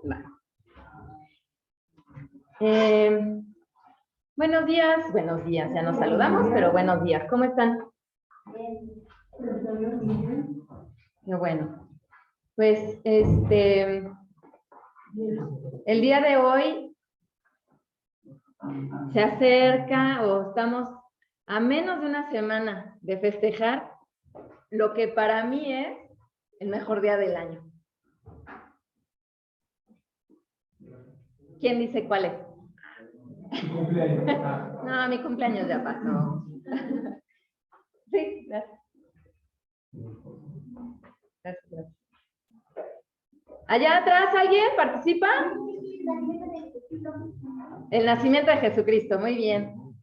Va. Buenos días, ya nos saludamos, pero buenos días, ¿cómo están? Bueno, pues el día de hoy se acerca o estamos a menos de una semana de festejar lo que para mí es el mejor día del año. ¿Quién dice cuál es? Mi cumpleaños. No, mi cumpleaños ya pasó. Sí, gracias. Gracias. ¿Allá atrás alguien participa? El nacimiento de Jesucristo, muy bien.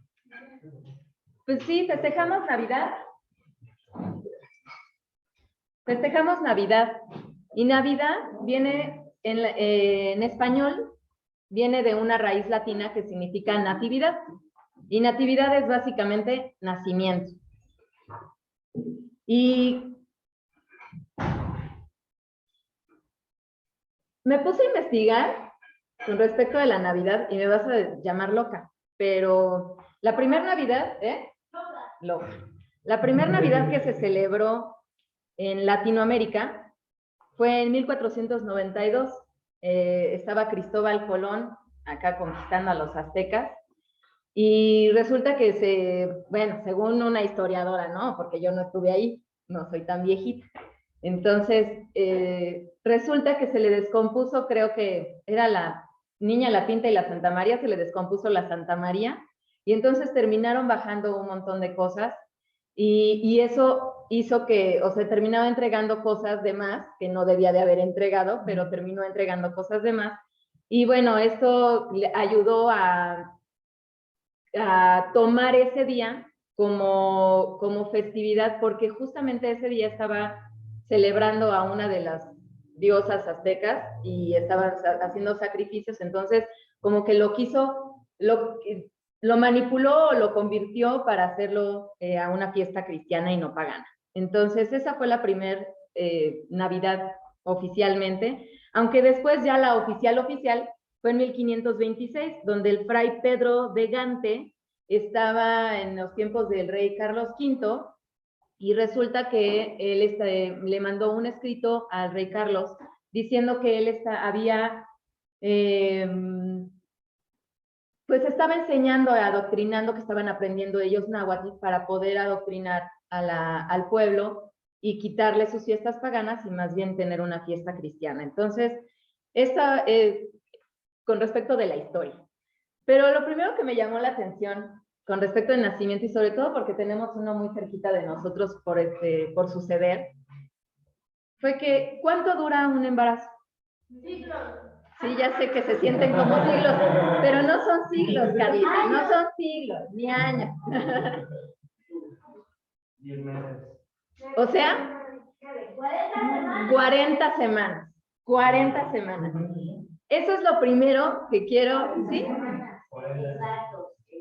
Pues sí, festejamos Navidad. Festejamos Navidad. Y Navidad viene en español, viene de una raíz latina que significa natividad. Y natividad es básicamente nacimiento. Y me puse a investigar con respecto de la Navidad y me vas a llamar loca, pero la primera Navidad, loca. La primera Navidad que se celebró en Latinoamérica fue en 1492. Estaba Cristóbal Colón acá conquistando a los aztecas y resulta que bueno, según una historiadora, ¿no? Porque yo no estuve ahí, no soy tan viejita. Entonces, resulta que se le descompuso, creo que era la Niña, la Pinta y la Santa María, se le descompuso la Santa María, y entonces terminaron bajando un montón de cosas, y eso hizo que, o sea, terminaba entregando cosas de más, que no debía de haber entregado, pero terminó entregando cosas de más, y bueno, esto le ayudó a tomar ese día como festividad, porque justamente ese día estaba celebrando a una de las diosas aztecas y estaban haciendo sacrificios, entonces como que lo manipuló o lo convirtió para hacerlo a una fiesta cristiana y no pagana. Entonces esa fue la primera Navidad oficialmente, aunque después ya la oficial fue en 1526, donde el fray Pedro de Gante estaba en los tiempos del rey Carlos V, y resulta que él le mandó un escrito al rey Carlos diciendo que él había, pues estaba enseñando, adoctrinando, que estaban aprendiendo ellos náhuatl para poder adoctrinar al pueblo y quitarle sus fiestas paganas y más bien tener una fiesta cristiana. Entonces, esta, con respecto de la historia. Pero lo primero que me llamó la atención con respecto al nacimiento, y sobre todo porque tenemos uno muy cerquita de nosotros por suceder, fue que ¿cuánto dura un embarazo? Siglos. Sí, ya sé que se sienten como siglos, pero no son siglos, Carlita, no son siglos, ni años. 10 meses. O sea, 40 semanas. 40 semanas. Eso es lo primero que quiero, ¿sí?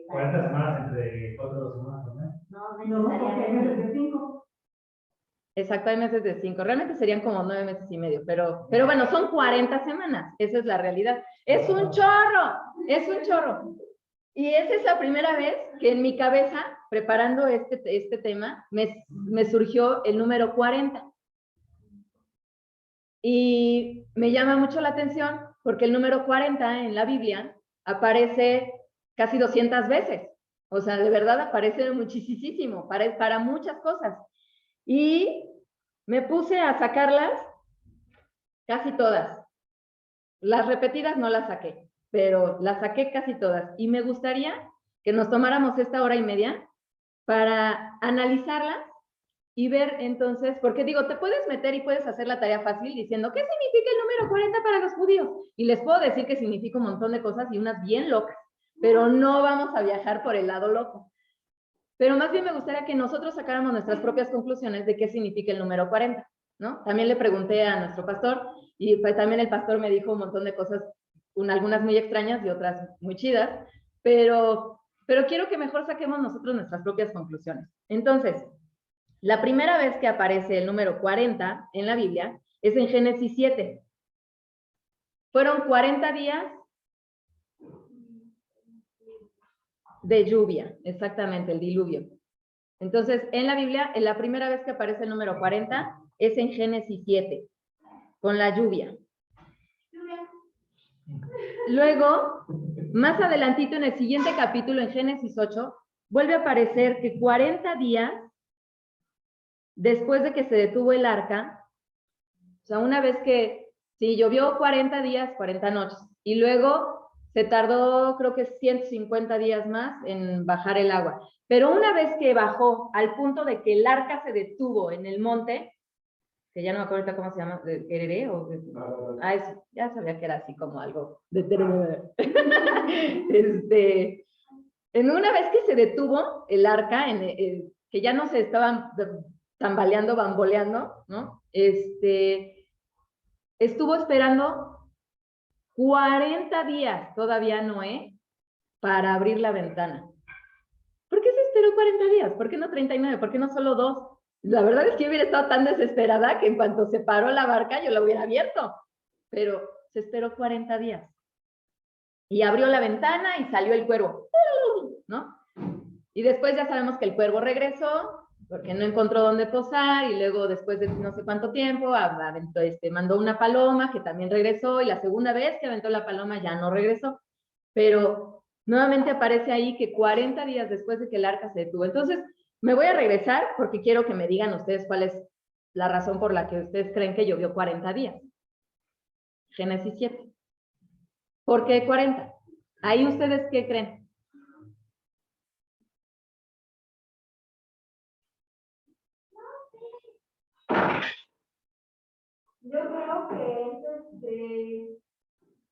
40 semanas entre 4 semanas, ¿no? No, porque hay meses de 5. Exacto, hay meses de 5. Realmente serían como 9 meses y medio, pero bueno, son 40 semanas. Esa es la realidad. ¡Es un chorro! ¡Es un chorro! Y esa es la primera vez que en mi cabeza, preparando este tema, me surgió el número 40. Y me llama mucho la atención porque el número 40 en la Biblia aparece casi 200 veces. O sea, de verdad aparece muchísimo, para muchas cosas. Y me puse a sacarlas casi todas. Las repetidas no las saqué, pero las saqué casi todas. Y me gustaría que nos tomáramos esta hora y media para analizarlas y ver entonces, porque digo, te puedes meter y puedes hacer la tarea fácil diciendo, ¿qué significa el número 40 para los judíos? Y les puedo decir que significa un montón de cosas y unas bien locas, pero no vamos a viajar por el lado loco. Pero más bien me gustaría que nosotros sacáramos nuestras propias conclusiones de qué significa el número 40, ¿no? También le pregunté a nuestro pastor y pues también el pastor me dijo un montón de cosas, algunas muy extrañas y otras muy chidas, pero quiero que mejor saquemos nosotros nuestras propias conclusiones. Entonces, la primera vez que aparece el número 40 en la Biblia es en Génesis 7. Fueron 40 días de lluvia, exactamente, el diluvio. Entonces, en la Biblia, en la primera vez que aparece el número 40 es en Génesis 7, con la lluvia. Luego, más adelantito en el siguiente capítulo, en Génesis 8, vuelve a aparecer que 40 días después de que se detuvo el arca, o sea, una vez que, sí, llovió 40 días, 40 noches, y luego se tardó, creo que 150 días más en bajar el agua. Pero una vez que bajó al punto de que el arca se detuvo en el monte, que ya no me acuerdo cómo se llama, ¿de Quereré? Eso, ya sabía que era así como algo de en una vez que se detuvo el arca, que ya no se estaban tambaleando, bamboleando, ¿no? Estuvo esperando 40 días todavía Noé para abrir la ventana. ¿Por qué se esperó 40 días? ¿Por qué no 39? ¿Por qué no solo 2? La verdad es que yo hubiera estado tan desesperada que en cuanto se paró la barca yo la hubiera abierto. Pero se esperó 40 días. Y abrió la ventana y salió el cuervo, ¿no? Y después ya sabemos que el cuervo regresó porque no encontró dónde posar y luego después de no sé cuánto tiempo mandó una paloma que también regresó y la segunda vez que aventó la paloma ya no regresó. Pero nuevamente aparece ahí que 40 días después de que el arca se detuvo. Entonces, me voy a regresar porque quiero que me digan ustedes cuál es la razón por la que ustedes creen que llovió 40 días. Génesis 7. ¿Por qué 40? ¿Ahí ustedes qué creen? Yo creo que es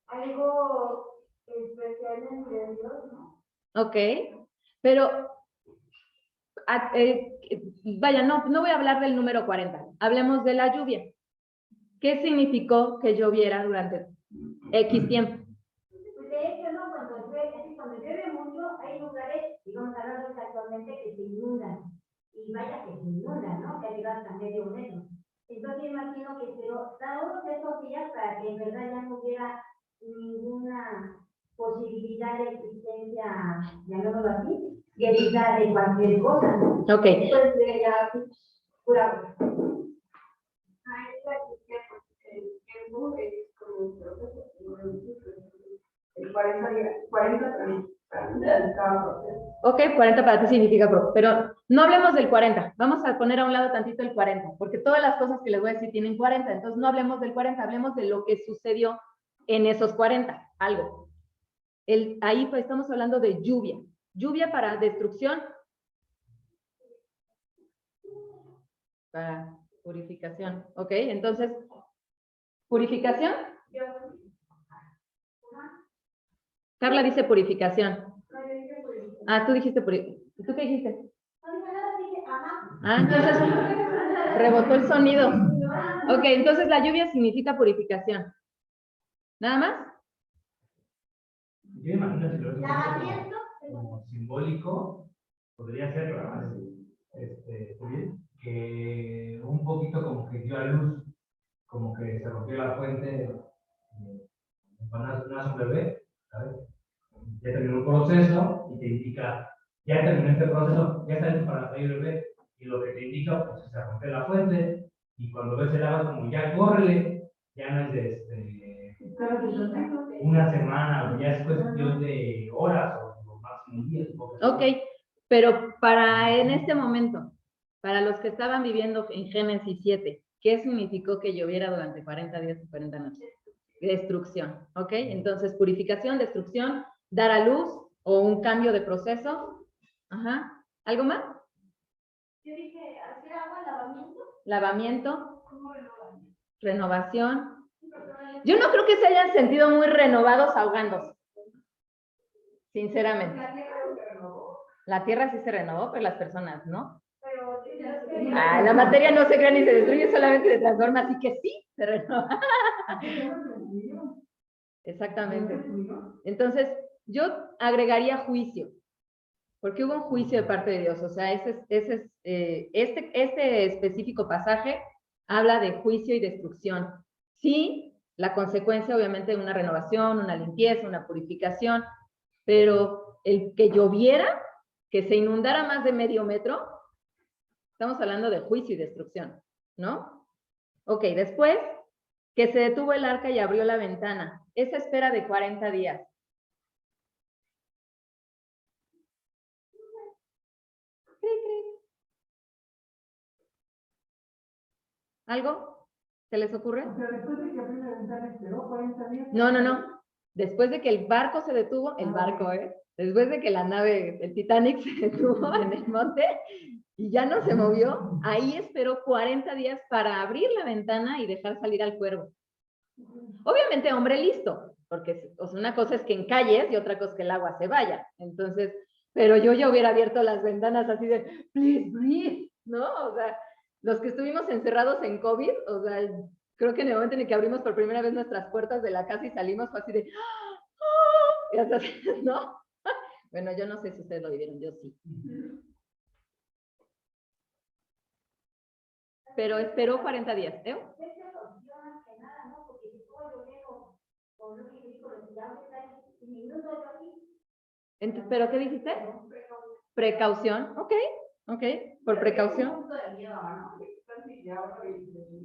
algo especial entre Dios, ¿no? Ok, pero vaya, no voy a hablar del número 40, hablemos de la lluvia. ¿Qué significó que lloviera durante X tiempo? De hecho, no, cuando llueve mucho, hay lugares, y vamos a hablar actualmente, que se inundan. Y vaya que se inundan, ¿no? Que arriba hasta medio metro. Entonces imagino que esperó todos esos días para que en verdad ya no hubiera ninguna posibilidad de existencia, llamémoslo así, de vida de cualquier cosa, ¿no? Ok. Pues ya, pura. El 40 días, 40 para mí cada proceso. Ok, 40 para ti significa pero no hablemos del 40, vamos a poner a un lado tantito el 40, porque todas las cosas que les voy a decir tienen 40, entonces no hablemos del 40, hablemos de lo que sucedió en esos 40, algo. Ahí pues estamos hablando de lluvia, lluvia para destrucción, para purificación, ok, entonces, purificación. Carla dice purificación. Ah, tú dijiste purificación. ¿Tú qué dijiste? Ah, entonces rebotó el sonido. Ok, entonces la lluvia significa purificación. ¿Nada más? Yo imagino si lo es como simbólico, podría ser para más, que un poquito como que dio a luz, como que se rompió la fuente, cuando nace un bebé, ¿sabes? Ya terminó el proceso y te indica, ya terminó este proceso, ya está listo para salir el bebé, y lo que te indica, pues se rompió la fuente, y cuando ves el agua, como ya córrele, ya no es de una semana, ya es cuestión de horas o máximo días. Ok, pero en este momento, para los que estaban viviendo en Génesis 7, ¿qué significó que lloviera durante 40 días y 40 noches? Destrucción, ¿ok? Entonces, purificación, destrucción, dar a luz o un cambio de proceso. Ajá. ¿Algo más? Yo dije, ¿hacer agua, lavamiento? Lavamiento. Renovación. Yo no creo que se hayan sentido muy renovados ahogándose. Sinceramente. La tierra sí se renovó, pero las personas no. La materia no se crea ni se destruye, solamente se transforma, así que sí, se renova. Exactamente. Entonces, yo agregaría juicio, porque hubo un juicio de parte de Dios. O sea, este específico pasaje habla de juicio y destrucción. Sí, la consecuencia obviamente de una renovación, una limpieza, una purificación, pero el que lloviera, que se inundara más de medio metro, estamos hablando de juicio y destrucción, ¿no? Ok, después que se detuvo el arca y abrió la ventana. Esa espera de 40 días. ¿Algo? ¿Se les ocurre? O sea, después de que abrió la ventana, esperó 40 días. No. Después de que el barco se detuvo, después de que la nave, el Titanic, se detuvo en el monte y ya no se movió, ahí esperó 40 días para abrir la ventana y dejar salir al cuervo. Obviamente, hombre listo, porque o sea, una cosa es que encalles y otra cosa es que el agua se vaya. Entonces, pero yo ya hubiera abierto las ventanas así de, please breathe, ¿no? O sea, los que estuvimos encerrados en COVID, o sea, creo que en el momento en el que abrimos por primera vez nuestras puertas de la casa y salimos fue así de, y hasta, ¿no? Bueno, yo no sé si ustedes lo vivieron, yo sí. Pero esperó 40 días, ¿eh? ¿Pero qué dijiste? Precaución, ok, por precaución.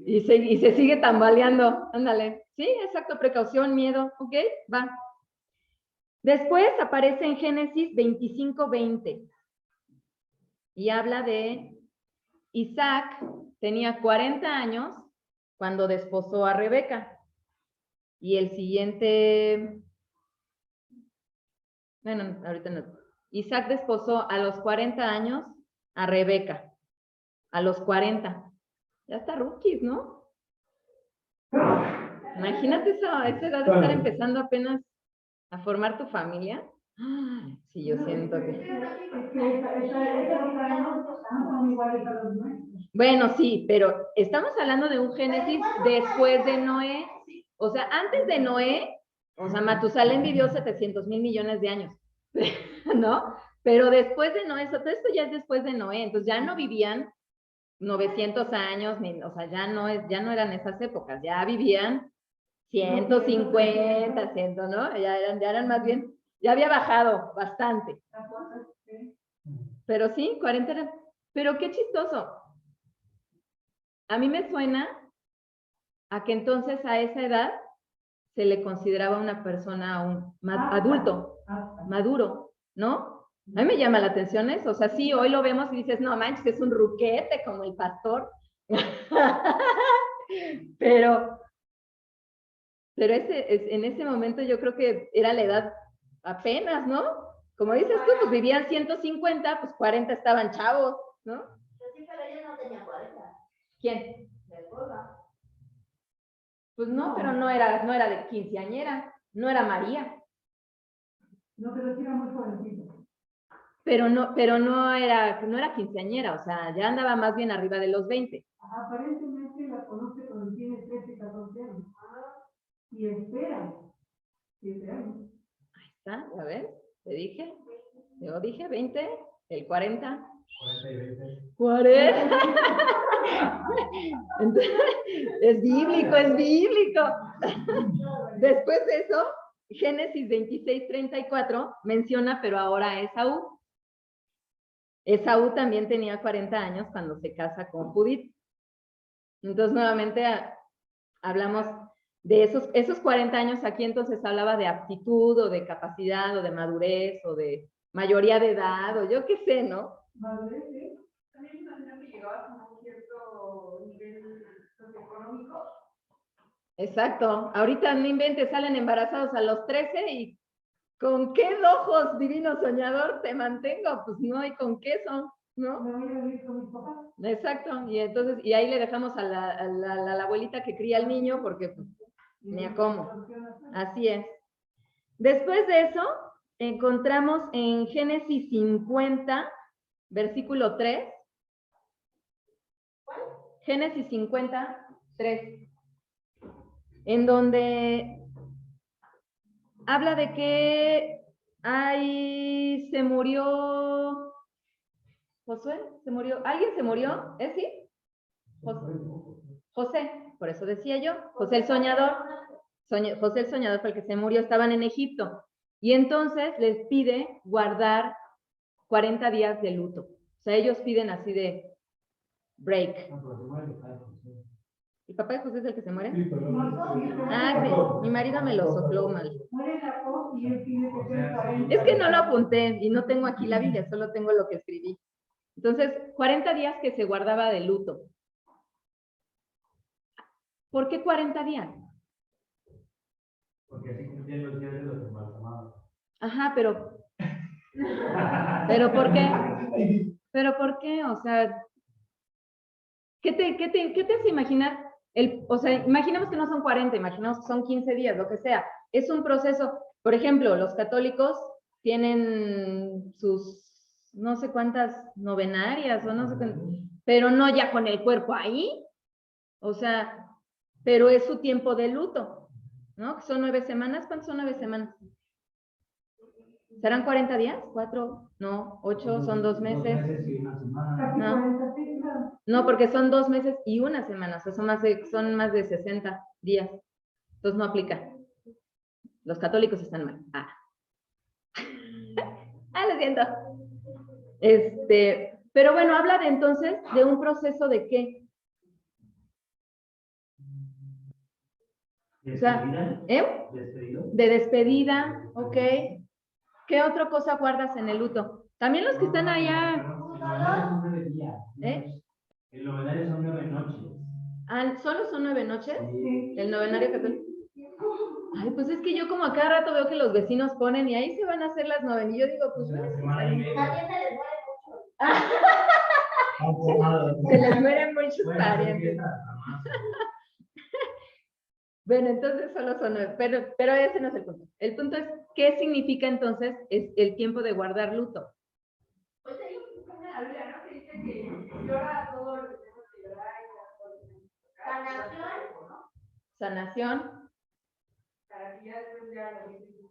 Y se sigue tambaleando, ándale. Sí, exacto, precaución, miedo, ok, va. Después aparece en Génesis 25:20 y habla de Isaac tenía 40 años cuando desposó a Rebeca. Y el siguiente, bueno, ahorita no. Isaac desposó a los 40 años a Rebeca. A los 40. Ya está rookies, ¿no? Imagínate esa edad de estar empezando apenas a formar tu familia. Sí, yo siento que... Bueno, sí, pero estamos hablando de un Génesis después de Noé. O sea, antes de Noé, o sea, Matusalén vivió 700,000 millones de años, ¿no? Pero después de Noé, todo esto ya es después de Noé, entonces ya no vivían 900 años, o sea, ya no eran esas épocas, ya vivían 150, 100, ¿no? Ya eran más bien, ya había bajado bastante. Pero sí, 40 eran. Pero qué chistoso. A mí me suena a que entonces a esa edad se le consideraba una persona aún más adulto, maduro, ¿no? A mí me llama la atención eso. O sea, sí, hoy lo vemos y dices, no manches, es un ruquete como el pastor. Pero en ese momento yo creo que era la edad apenas, ¿no? Como dices tú, pues vivían 150, pues 40 estaban chavos, ¿no? Sí, pero ella no tenía 40. ¿Quién? La esposa. Pues no, pero no era de quinceañera, no era María. No, pero sí era muy jovencita. Pero no era quinceañera, o sea, ya andaba más bien arriba de los 20. Aparentemente la conoce cuando tiene 13, 14 años. Y espera 7 años. Ahí está, a ver, te dije. Yo dije 20, el 40. 40 y 20. 40. Entonces, es bíblico, es bíblico. Después de eso, Génesis 26:34 menciona, pero ahora a Esaú. Esaú también tenía 40 años cuando se casa con Judith. Entonces, nuevamente hablamos de esos 40 años. Aquí entonces hablaba de aptitud o de capacidad o de madurez o de mayoría de edad o yo qué sé, ¿no? Madurez, ¿sí? También imagino que llegabas a un cierto nivel socioeconómico. Exacto. Ahorita no inventes, salen embarazados a los 13 y ¿con qué ojos, divino soñador, te mantengo? Pues no hay con queso, ¿no? Me voy a vivir con mis papás. Exacto. Y entonces, y ahí le dejamos a la abuelita que cría al niño porque pues, ni a cómo. Así es. Después de eso, encontramos en Génesis 50, versículo 3. Génesis 50, 3. En donde habla de que ahí se murió Josué, se murió, ¿alguien se murió? ¿Sí? José, por eso decía yo, José el soñador. José el Soñador fue el que se murió, estaban en Egipto. Y entonces les pide guardar 40 días de luto. O sea, ellos piden así de break. No, pero se muere el padre José. ¿El papá de José es el que se muere? Sí, pero Ah, sí, mi marido me lo sopló mal. Muere Jacob y él pide que sea 40. Es que no lo apunté y no tengo aquí la Biblia, solo tengo lo que escribí. Entonces, 40 días que se guardaba de luto. ¿Por qué 40 días? Porque así cumplían los días de los embalsamados. Ajá, pero ¿por qué? ¿Pero por qué? O sea, ¿qué te hace imaginar? O sea, imaginemos que no son 40, imaginemos que son 15 días, lo que sea. Es un proceso. Por ejemplo, los católicos tienen sus no sé cuántas novenarias o no sé cuántas, pero no ya con el cuerpo ahí. O sea, pero es su tiempo de luto, ¿no? Son 9 semanas. ¿Cuántas son 9 semanas? ¿Serán 40 días? ¿4? No, 8, son 2 meses. 2 meses y una semana. No. No, porque son 2 meses y una semana, o sea, son más de 60 días. Entonces no aplica. Los católicos están mal. Lo siento. Pero bueno, habla de entonces de un proceso de qué. O sea, de despedida, ok. ¿Qué otra cosa guardas en el luto? También los que están allá. El novenario son 9 días. El novenario son 9 noches. ¿Solo son 9 noches? Sí. El novenario católico. Ay, pues es que yo como a cada rato veo que los vecinos ponen y ahí se van a hacer las 9 y yo digo, pues Una bueno, semana y media. También se les muere mucho. se les mueren muchos parientes. Bueno, entonces solo son 9, pero ese no es el punto. El punto es, ¿qué significa entonces el tiempo de guardar luto? Pues hay una Biblia, ¿no? Que dice que llora todo lo que tenemos que llorar y Sanación. Sanación. para que ya después ya lo mismo.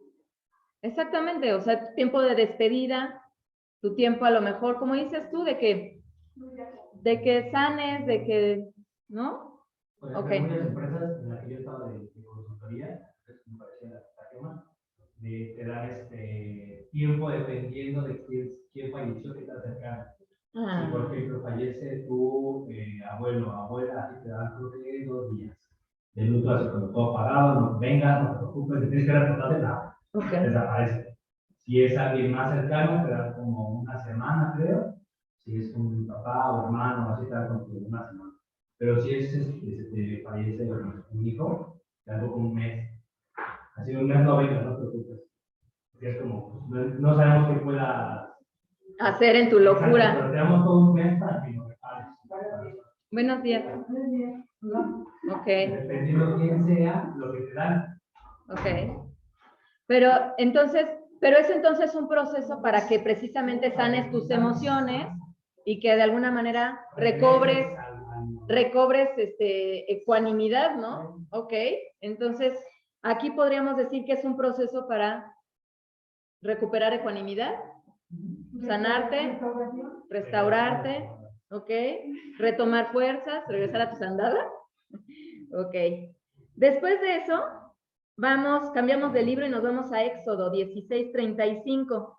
Exactamente, o sea, tu tiempo de despedida, tu tiempo a lo mejor, como dices tú, de que sanes, de que, ¿no? Por ejemplo, Ok. muchas empresas en las que yo estaba de consultoría, que me parecía la tema, te dan tiempo dependiendo de quién falleció, que está cercano. Si, por ejemplo, fallece tu abuelo o abuela, así te dan creo que 2 días de luto, así como todo pagado, no vengas, no te preocupes, te tienes que responsar de nada. Okay. Desaparece. Si es alguien más cercano, te dan como una semana, creo. Si es un papá o hermano, así te dan como una semana. Pero si fallece un hijo, te dan como un mes. Así un mes no vengas, no te preocupes. Porque es como, pues, no sabemos qué pueda hacer en tu locura. Exacto, pero te damos todo un mes para que lo repares. Buenos días. Ok. Dependiendo quién sea, lo que te dan. Ok. Pero es entonces un proceso para que precisamente sanes tus emociones y que de alguna manera recobres ecuanimidad, ¿no? Ok. Entonces, aquí podríamos decir que es un proceso para recuperar ecuanimidad, sanarte, restaurarte, ok, retomar fuerzas, regresar a tus andadas, ok. Después de eso, cambiamos de libro y nos vamos a Éxodo 16:35,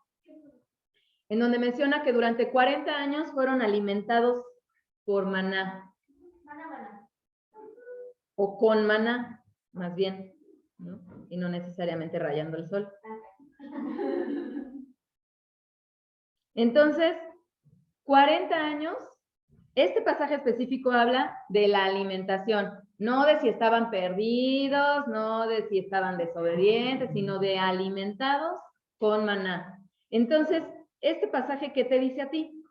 en donde menciona que durante 40 años fueron alimentados por maná, o con maná, más bien, ¿no? Y no necesariamente rayando el sol. Entonces, 40 años, este pasaje específico habla de la alimentación, no de si estaban perdidos, no de si estaban desobedientes, sino de alimentados con maná. Entonces, este pasaje, ¿qué te dice a ti?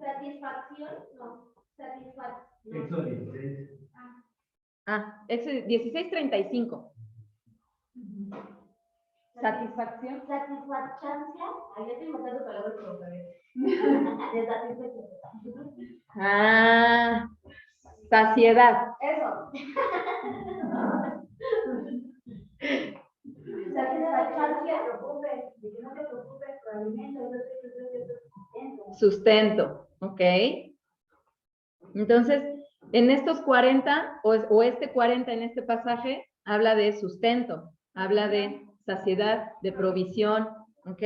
Satisfacción, no. Satisfacción. Éxodo 16. Éxodo 16:35. Satisfacción. Satisfactancia. Ahí estoy inventando palabras como saber. De satisfacción. Saciedad. Eso. Satisfactancia, preocupes. De que no te preocupes por alimento, sustento. Sustento, ok. Entonces, En estos 40, o este 40 en este pasaje, habla de sustento, habla de saciedad, de provisión, ¿ok?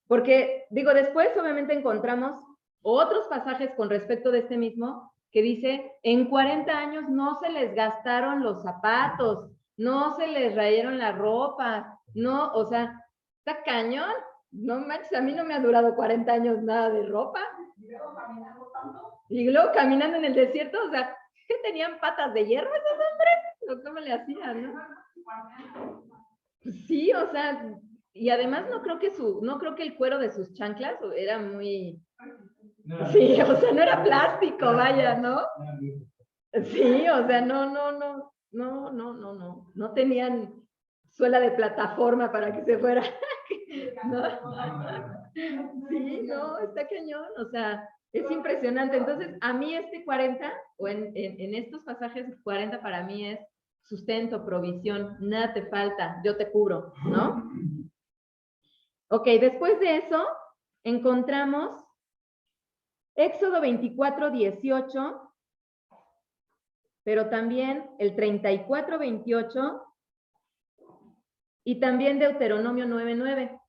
Porque, digo, después obviamente encontramos otros pasajes con respecto de este mismo, que dice, en 40 años no se les gastaron los zapatos, no se les rayeron la ropa, no, o sea, está cañón. No manches, a mí no me ha durado 40 años nada de ropa. Y luego caminando en el desierto, o sea, ¿qué tenían patas de hierro esos hombres? ¿Cómo le hacían, no? Sí, o sea, y además no creo que el cuero de sus chanclas era muy... Sí, o sea, no era plástico, vaya, ¿no? Sí, o sea, no tenían suela de plataforma para que se fuera. ¿No? Sí, no, está cañón, o sea, es impresionante. Entonces, a mí este 40, o en estos pasajes, 40 para mí es sustento, provisión, nada te falta, yo te cubro, ¿no? Ok, después de eso, encontramos Éxodo 24, 18, pero también el 34, 28 y también Deuteronomio 9, 9.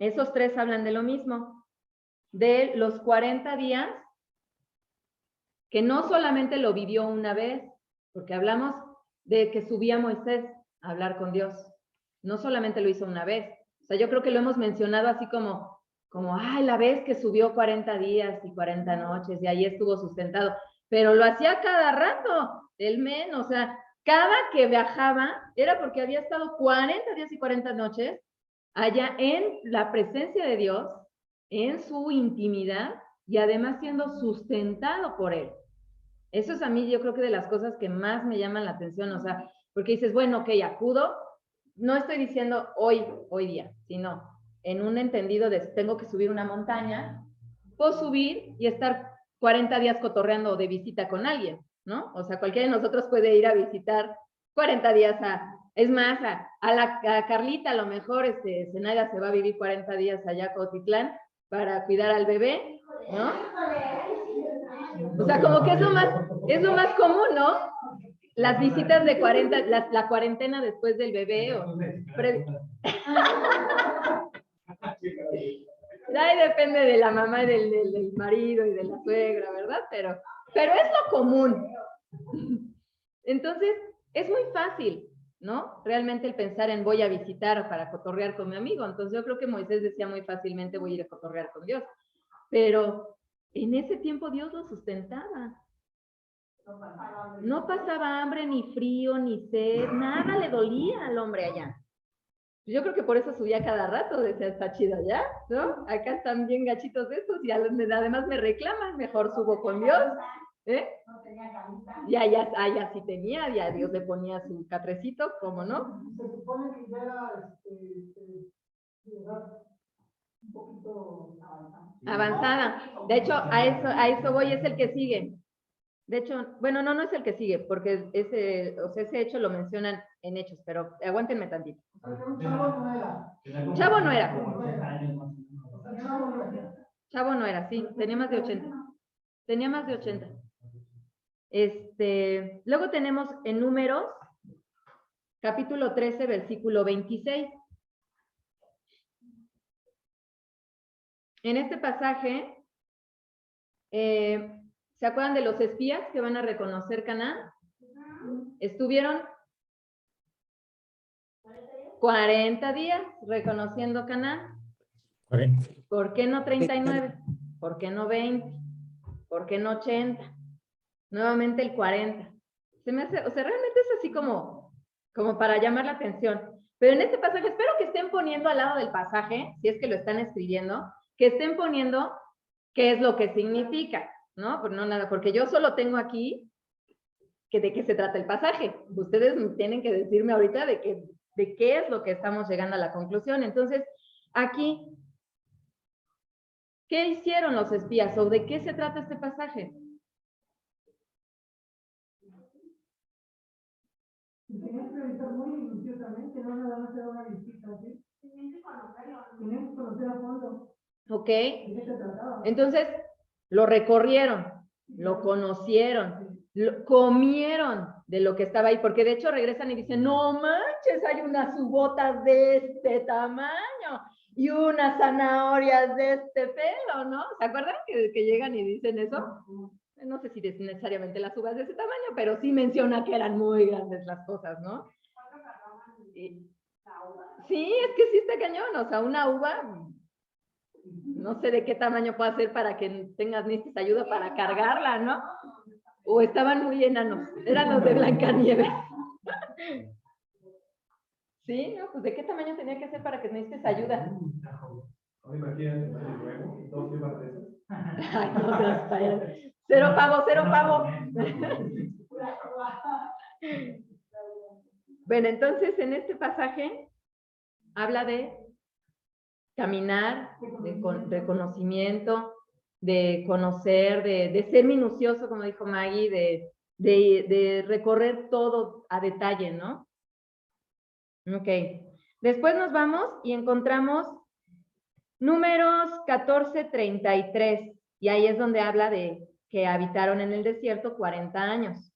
Esos tres hablan de lo mismo, de los 40 días, que no solamente lo vivió una vez, porque hablamos de que subía Moisés a hablar con Dios, no solamente lo hizo una vez, o sea, yo creo que lo hemos mencionado así como ay, la vez que subió 40 días y 40 noches y ahí estuvo sustentado, pero lo hacía cada rato, el men, o sea, cada que viajaba era porque había estado 40 días y 40 noches allá en la presencia de Dios, en su intimidad y además siendo sustentado por Él. Eso es a mí, yo creo que de las cosas que más me llaman la atención, o sea, porque dices, bueno, ok, acudo, no estoy diciendo hoy día, sino en un entendido de tengo que subir una montaña, puedo subir y estar 40 días cotorreando de visita con alguien, ¿no? O sea, cualquiera de nosotros puede ir a visitar 40 días es más, a Carlita a lo mejor, Zenaida se va a vivir 40 días allá a Cotitlán para cuidar al bebé, ¿no? O sea, como que es lo más común, ¿no? Las visitas de 40, la cuarentena después del bebé o... Ahí depende de la mamá y del marido y de la suegra, ¿verdad? Pero es lo común. Entonces, es muy fácil, ¿no? Realmente el pensar en voy a visitar para cotorrear con mi amigo. Entonces, yo creo que Moisés decía muy fácilmente voy a ir a cotorrear con Dios. Pero en ese tiempo Dios lo sustentaba. No pasaba hambre, ni frío, ni sed, nada le dolía al hombre allá. Yo creo que por eso subía cada rato, decía, está chido allá, ¿no? Acá están bien gachitos estos y además me reclaman, mejor subo con Dios, ¿eh? Y allá sí tenía, ya Dios le ponía su catrecito, ¿cómo no? Se supone que ya era un poquito avanzada. De hecho, a eso voy, es el que sigue. De hecho, bueno, no es el que sigue, porque ese hecho lo mencionan en Hechos, pero aguántenme tantito. Chavo no era. Chavo no era, sí, tenía más de 80. Tenía más de 80. Luego tenemos en Números, capítulo 13, versículo 26. En este pasaje, ¿se acuerdan de los espías que van a reconocer Canaán? Estuvieron 40 días reconociendo Canaán. 40. ¿Por qué no 39? ¿Por qué no 20? ¿Por qué no 80? Nuevamente el 40. Se me hace, o sea, realmente es así como para llamar la atención. Pero en este pasaje, espero que estén poniendo al lado del pasaje, si es que lo están escribiendo, que estén poniendo qué es lo que significa, ¿no? Pues no nada, porque yo solo tengo aquí que de qué se trata el pasaje. Ustedes tienen que decirme ahorita de qué es lo que estamos llegando a la conclusión. Entonces, aquí, ¿qué hicieron los espías o de qué se trata este pasaje? Tenías que revisar muy minuciosamente, no nada más era una visita, ¿sí? Tenías que conocer a fondo. Ok. ¿De qué se trataba? Entonces, lo recorrieron. lo conocieron, comieron de lo que estaba ahí, porque de hecho regresan y dicen, no manches, hay unas ubotas de este tamaño y unas zanahorias de este pelo, ¿no? ¿Se acuerdan que llegan y dicen eso? No sé si es necesariamente las uvas de ese tamaño, pero sí menciona que eran muy grandes las cosas, ¿no? Sí, es que sí está cañón, o sea, una uva, no sé de qué tamaño puede ser para que tengas necesites ayuda para cargarla, ¿no? O estaban muy enanos, eran los de Blancanieves. Sí, ¿no? Pues ¿de qué tamaño tenía que ser para que necesites ayuda? Ahora imagínate, luego, y todos llevan de esas. Ay, no se las pagan. Cero pago, cero pago. Bueno, entonces en este pasaje habla de caminar, de reconocimiento, de conocer, de ser minucioso, como dijo Maggie, de recorrer todo a detalle, ¿no? Ok. Después nos vamos y encontramos Números 14:33, y ahí es donde habla de que habitaron en el desierto 40 años.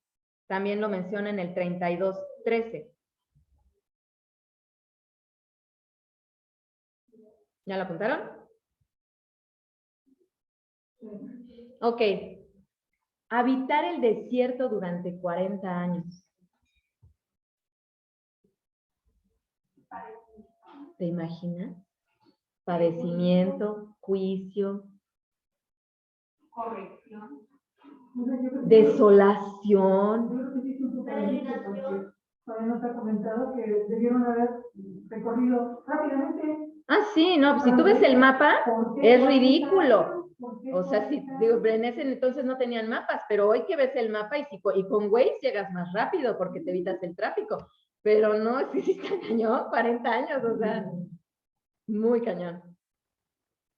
También lo menciona en el 32:13. ¿Ya lo apuntaron? Ok. Habitar el desierto durante 40 años. ¿Te imaginas? Padecimiento, juicio, Corrección. desolación. Yo creo que sí es un poco difícil porque todavía nos ha comentado que debieron haber recorrido rápidamente. Ah, sí, no, pues si tú ves el mapa, es ridículo. O sea, si, digo, en ese entonces no tenían mapas, pero hoy que ves el mapa y con Waze llegas más rápido porque te evitas el tráfico. Pero no, es que sí está cañón, 40 años, o sea, muy cañón.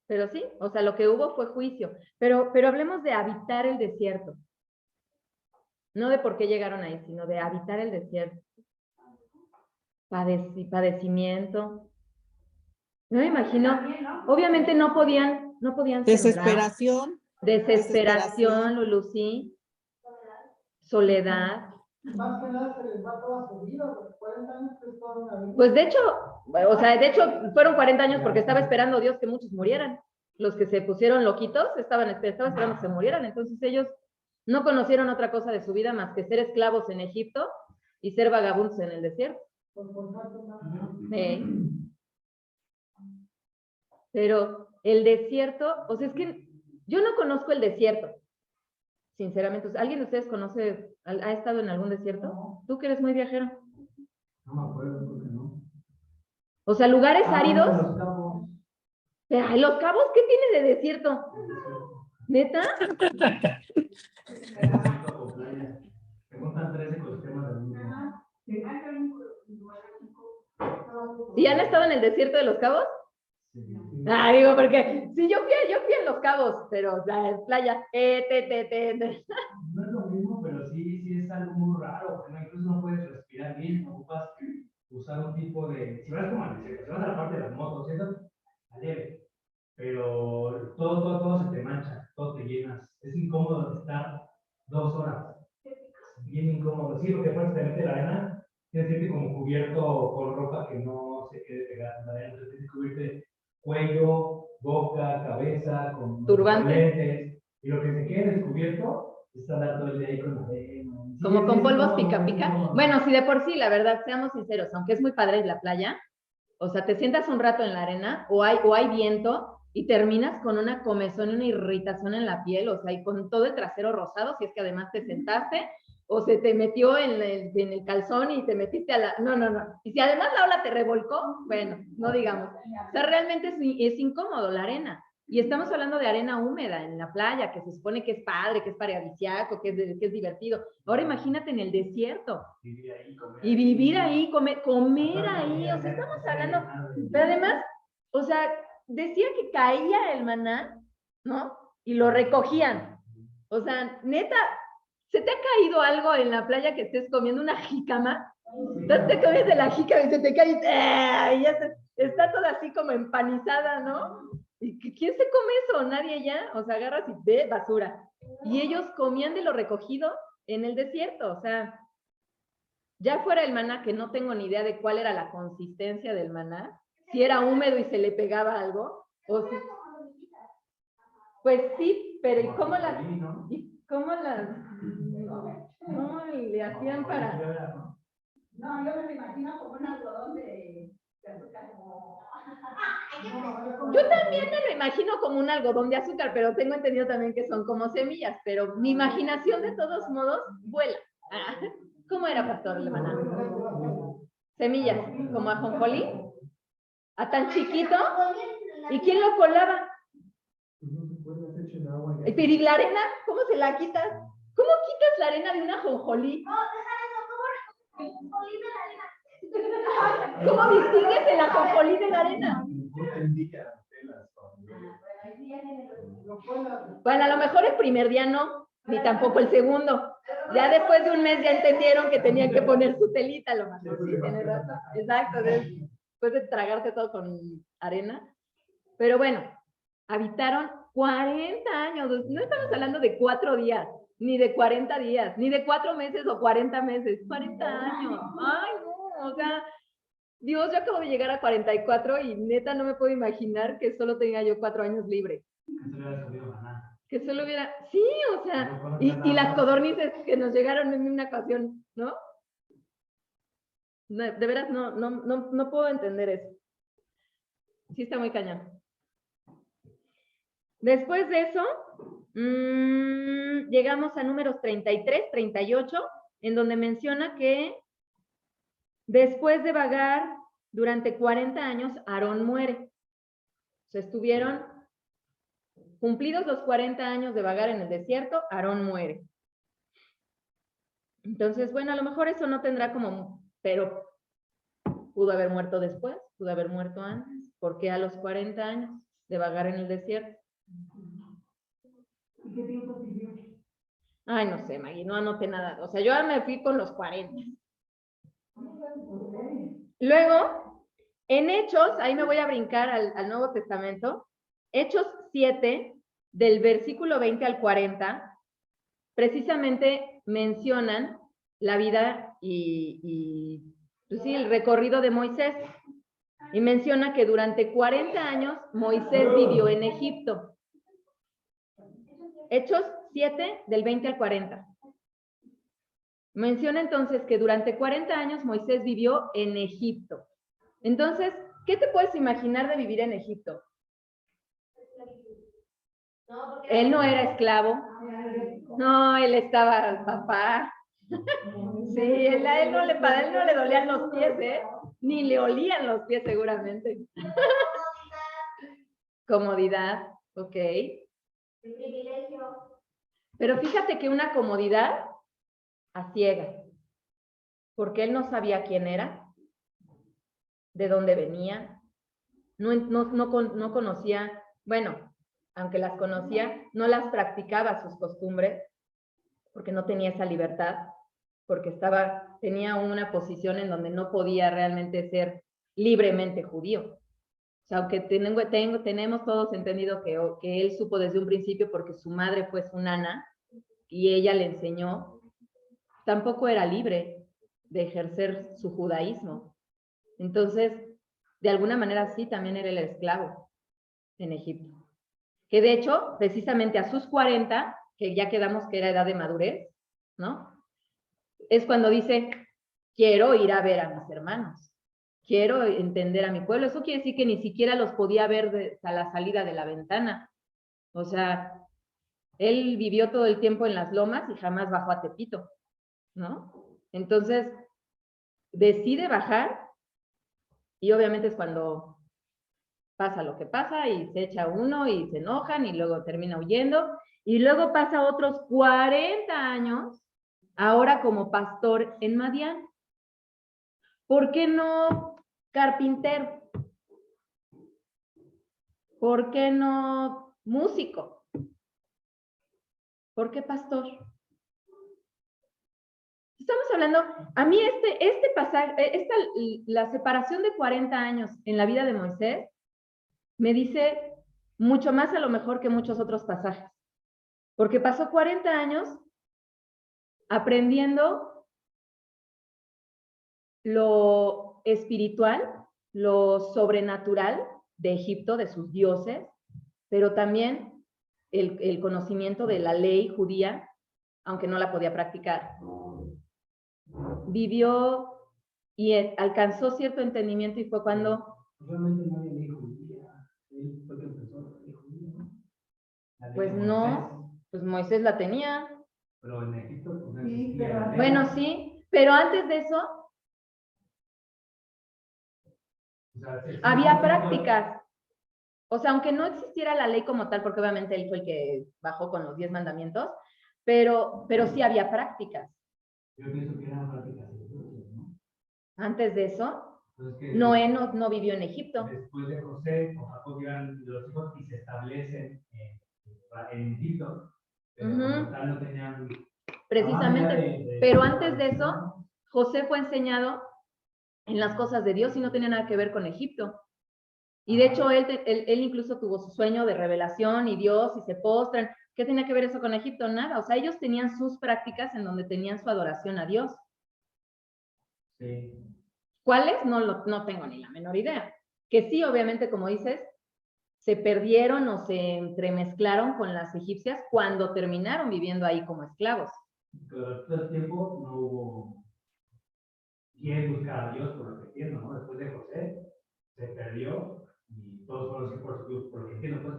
Pero sí, o sea, lo que hubo fue juicio. Pero hablemos de habitar el desierto. No de por qué llegaron ahí, sino de habitar el desierto. Padecimiento. No me imagino, obviamente no podían sembrar. Desesperación. Desesperación, Lulu, sí. Soledad. Más que nada se les va toda su vida, los 40 años que es toda una vida. Pues de hecho, fueron 40 años porque estaba esperando Dios que muchos murieran. Los que se pusieron loquitos estaba esperando que se murieran. Entonces ellos no conocieron otra cosa de su vida más que ser esclavos en Egipto y ser vagabundos en el desierto. Pero el desierto, o sea, es que yo no conozco el desierto, sinceramente. ¿Alguien de ustedes ha estado en algún desierto? No. ¿Tú que eres muy viajero? No me acuerdo, creo que no. O sea, lugares áridos. Los Cabos. Ay, Los Cabos, ¿qué tiene de desierto? ¿Neta? Se juntan 3 ecosistemas del mundo. ¿Y han estado en el desierto de Los Cabos? Sí. Ah, digo, porque sí, yo fui en Los Cabos, pero o sea, es playa. No es lo mismo, pero sí es algo muy raro. Incluso no puedes respirar bien, ocupas usar un tipo de. Si vas como al desierto, si vas a la parte de las motos, ¿cierto? Leve. Pero todo se te mancha, todo te llenas. Es incómodo estar 2 horas. Bien incómodo. Sí, porque después te mete la arena, tienes que irte como cubierto con ropa que no se quede pegada en la arena. Entonces tienes que cubrirte cuello, boca, cabeza, con Turbante. lentes. Y lo que se quede descubierto es andar todo el día ahí con la arena. Como con polvos pica pica. Bueno, si de por sí, la verdad, seamos sinceros, aunque es muy padre la playa, o sea, te sientas un rato en la arena o hay viento y terminas con una comezón y una irritación en la piel, o sea, y con todo el trasero rosado, si es que además te sentaste o se te metió en el calzón y te metiste a la... No. Y si además la ola te revolcó, bueno, no digamos. O sea, realmente es incómodo la arena. Y estamos hablando de arena húmeda en la playa, que se supone que es padre, que es paradisíaco, que es divertido. Ahora imagínate en el desierto. Vivir ahí, comer ahí. O sea, estamos hablando... Pero además, o sea, decía que caía el maná, ¿no? Y lo recogían. O sea, neta, ¿se te ha caído algo en la playa que estés comiendo una jícama? Entonces te comes de la jícama y se te cae y ya está toda así como empanizada, ¿no? ¿Y quién se come eso? Nadie ya. O sea, agarras y ve basura. Y ellos comían de lo recogido en el desierto. O sea, ya fuera el maná, que no tengo ni idea de cuál era la consistencia del maná, si era húmedo y se le pegaba algo, o si... Pues sí, pero ¿y cómo las... ¿Cómo le hacían para...? No, yo me lo imagino como un algodón de azúcar. Yo también me lo imagino como un algodón de azúcar, pero tengo entendido también que son como semillas, pero mi imaginación de todos modos vuela. Ah, ¿cómo era, pastor Alemana? Semillas, como ajonjolí, a tan chiquito, ¿y quién lo colaba? ¿Y la arena? ¿Cómo se la quitas? ¿Cómo quitas la arena de una ajonjolí? ¿Cómo distingues el ajonjolí de la arena? Bueno, a lo mejor el primer día no, ni tampoco el segundo. Ya después de un mes ya entendieron que tenían que poner su telita, a lo mejor. Sí, tienes razón. Exacto, después de tragarte todo con arena. Pero bueno, habitaron 40 años. No estamos hablando de 4 días, ni de 40 días, ni de 4 meses o 40 meses. 40 años. Ay, no, o sea, Dios, yo acabo de llegar a 44 y neta no me puedo imaginar que solo tenga yo 4 años libre. Que solo hubiera, sí, o sea, y las codornices que nos llegaron en una ocasión, ¿no? No, de veras no puedo entender eso. Sí está muy cañón. Después de eso, llegamos a números 33, 38, en donde menciona que después de vagar durante 40 años, Aarón muere. O sea, estuvieron cumplidos los 40 años de vagar en el desierto, Aarón muere. Entonces, bueno, a lo mejor eso no tendrá como, pero pudo haber muerto después, pudo haber muerto antes. ¿Por qué a los 40 años de vagar en el desierto? ¿Y qué tiempo siguió? Ay, no sé, Maggie, no anoté nada. O sea, yo me fui con los 40. Luego, en Hechos, ahí me voy a brincar al Nuevo Testamento, Hechos 7, del versículo 20 al 40, precisamente mencionan la vida pues sí, el recorrido de Moisés. Y menciona que durante 40 años Moisés vivió en Egipto. Hechos 7, del 20 al 40. Menciona entonces que durante 40 años Moisés vivió en Egipto. Entonces, ¿qué te puedes imaginar de vivir en Egipto? Él no era esclavo. No, él estaba papá. Sí, a él no le dolían los pies, ¿eh? Ni le olían los pies seguramente. Comodidad, ok. Pero fíjate que una comodidad a ciegas, porque él no sabía quién era, de dónde venía, no conocía, bueno, aunque las conocía, no las practicaba sus costumbres, porque no tenía esa libertad, porque tenía una posición en donde no podía realmente ser libremente judío. O sea, aunque tenemos todos entendido que él supo desde un principio porque su madre fue su nana y ella le enseñó, tampoco era libre de ejercer su judaísmo. Entonces, de alguna manera sí, también era el esclavo en Egipto. Que de hecho, precisamente a sus 40, que ya quedamos que era edad de madurez, ¿no? Es cuando dice, quiero ir a ver a mis hermanos, quiero entender a mi pueblo. Eso quiere decir que ni siquiera los podía ver a la salida de la ventana. O sea, él vivió todo el tiempo en las lomas y jamás bajó a Tepito, ¿no? Entonces, decide bajar y obviamente es cuando pasa lo que pasa y se echa uno y se enojan y luego termina huyendo y luego pasa otros 40 años ahora como pastor en Madián. ¿Por qué no carpintero? ¿Por qué no músico? ¿Por qué pastor? Estamos hablando, a mí este pasaje, la separación de 40 años en la vida de Moisés me dice mucho más a lo mejor que muchos otros pasajes. porque pasó 40 años aprendiendo lo espiritual, lo sobrenatural de Egipto, de sus dioses, pero también el conocimiento de la ley judía, aunque no la podía practicar. Vivió y alcanzó cierto entendimiento y fue cuando... Realmente no había ley judía. Él fue que empezó la ley judía, ¿no? La ley Pues de no, Moisés. pues Moisés la tenía. Pero en Egipto pues, no Sí, existía pero la ley. Bueno, sí, pero antes de eso O sea, había prácticas. O sea, aunque no existiera la ley como tal, porque obviamente él fue el que bajó con los 10 mandamientos, pero sí había prácticas. Yo pienso que eran prácticas egipcias, ¿no? Antes de eso, Entonces, que Noé no vivió en Egipto. después de José o Jacob llegan los hijos y se establecen en Egipto, pero como tal no tenían... Precisamente, pero antes de eso, José fue enseñado en las cosas de Dios y no tenía nada que ver con Egipto. Y de hecho, él incluso tuvo su sueño de revelación y Dios y se postran. ¿Qué tenía que ver eso con Egipto? Nada. O sea, ellos tenían sus prácticas en donde tenían su adoración a Dios. Sí. ¿Cuáles? No tengo ni la menor idea. Que sí, obviamente, como dices, se perdieron o se entremezclaron con las egipcias cuando terminaron viviendo ahí como esclavos. Pero todo el tiempo no hubo quien buscar a Dios, por lo que entiendo, ¿no? Después de José, se perdió y todos fueron 100%, por lo que entiendo, pues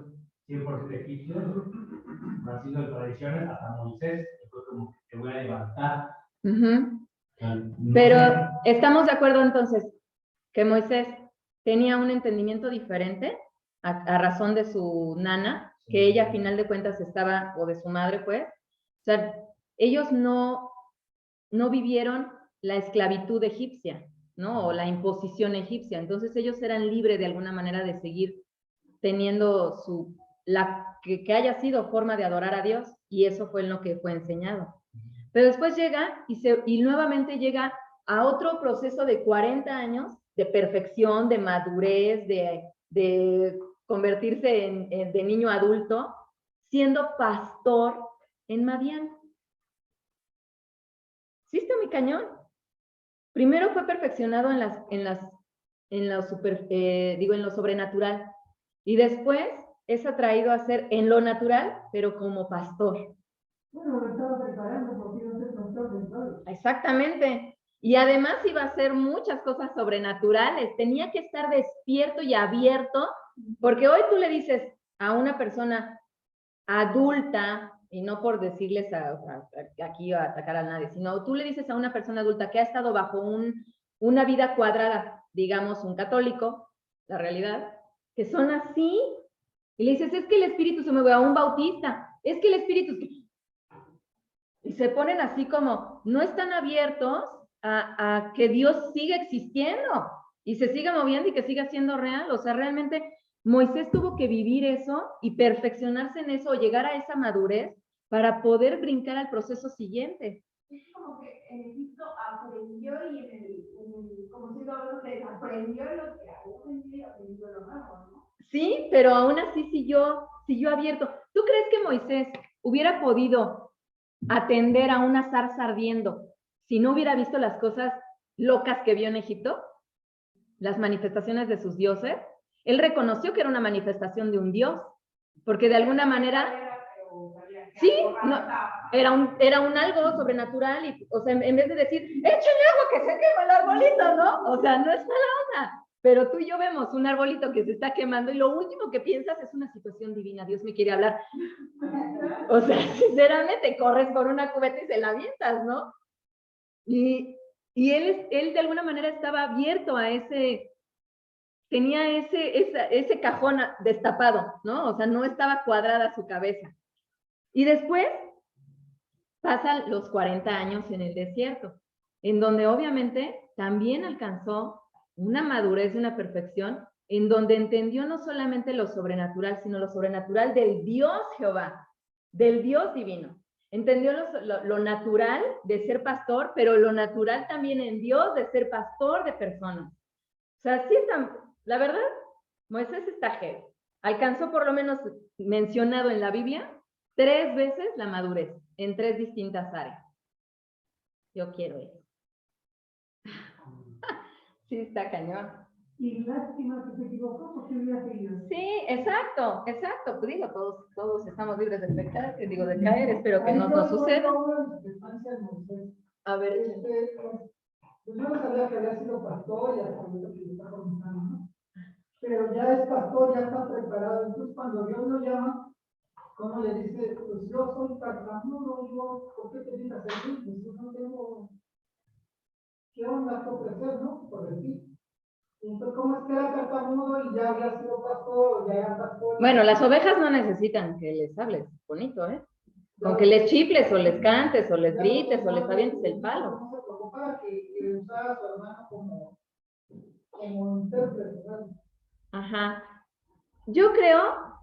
100% egipcios, haciendo tradiciones hasta Moisés, que fue como que te voy a levantar. Pero estamos de acuerdo entonces que Moisés tenía un entendimiento diferente a razón de su nana, que ella a final de cuentas estaba, o de su madre pues, o sea, ellos no vivieron la esclavitud egipcia, ¿no? O la imposición egipcia, entonces ellos eran libres de alguna manera de seguir teniendo que haya sido forma de adorar a Dios, y eso fue en lo que fue enseñado. Pero después llega y nuevamente llega a otro proceso de 40 años de perfección, de madurez, de convertirse de niño adulto, siendo pastor en Madián. ¿Sí está muy cañón? Primero fue perfeccionado en lo sobrenatural, y después es atraído a ser en lo natural, pero como pastor. Bueno, lo estaba preparando porque iba a ser pastor del pueblo. Exactamente. Y además iba a hacer muchas cosas sobrenaturales. Tenía que estar despierto y abierto, porque hoy tú le dices a una persona adulta, y no por decirles aquí a atacar a nadie, sino tú le dices a una persona adulta que ha estado bajo una vida cuadrada, digamos un católico, la realidad, que son así, y le dices, es que el espíritu se mueve, a un bautista, es que el espíritu... Y se ponen así como, no están abiertos a que Dios siga existiendo y se siga moviendo y que siga siendo real. O sea, realmente Moisés tuvo que vivir eso y perfeccionarse en eso, o llegar a esa madurez para poder brincar al proceso siguiente. Es como que en Egipto aprendió y como si todo desaprendió lo que aprendió y aprendió lo nuevo, ¿no? Sí, pero aún así siguió abierto. ¿Tú crees que Moisés hubiera podido atender a una zarza ardiendo si no hubiera visto las cosas locas que vio en Egipto? Las manifestaciones de sus dioses. Él reconoció que era una manifestación de un dios, porque de alguna manera, sí, no, era un algo sobrenatural, y, o sea, en vez de decir, échenle agua que se quema el arbolito, ¿no? O sea, no es mala onda. Pero tú y yo vemos un arbolito que se está quemando y lo último que piensas es una situación divina, Dios me quiere hablar. O sea, sinceramente, corres por una cubeta y se la avientas, ¿no? Y él de alguna manera estaba abierto a tenía ese cajón destapado, ¿no? O sea, no estaba cuadrada su cabeza. Y después pasan los 40 años en el desierto, en donde obviamente también alcanzó una madurez y una perfección, en donde entendió no solamente lo sobrenatural, sino lo sobrenatural del Dios Jehová, del Dios divino. Entendió lo natural de ser pastor, pero lo natural también en Dios de ser pastor de personas. O sea, sí está, la verdad, Moisés está heavy. Alcanzó por lo menos mencionado en la Biblia 3 veces la madurez en 3 distintas áreas. Yo quiero eso. Sí, está cañón. Y lástima que se equivocó porque hubiera seguido. Sí, exacto, exacto. Pues digo, todos estamos libres de pecar, que digo, de caer, espero que no nos suceda. A ver. Pues yo no sabía que había sido pastor y hasta lo que está comentando, ¿no? Pero ya es pastor, ya está preparado. Entonces, cuando Dios lo llama, ¿cómo le dice? Pues yo soy tartamudo, yo, ¿por qué te vienes a servir? Pues yo no tengo, ¿qué onda que ofrecer, no? Por decir. Y entonces, ¿cómo es que era tartamudo y ya había sido pastor, ya era pastor? Bueno, las ovejas no necesitan que les hables bonito, ¿eh? Con que les chifles o les cantes o les grites o les avientes el palo. No se preocupaba que usara a su hermano como intérprete, ¿verdad? Ajá. Yo creo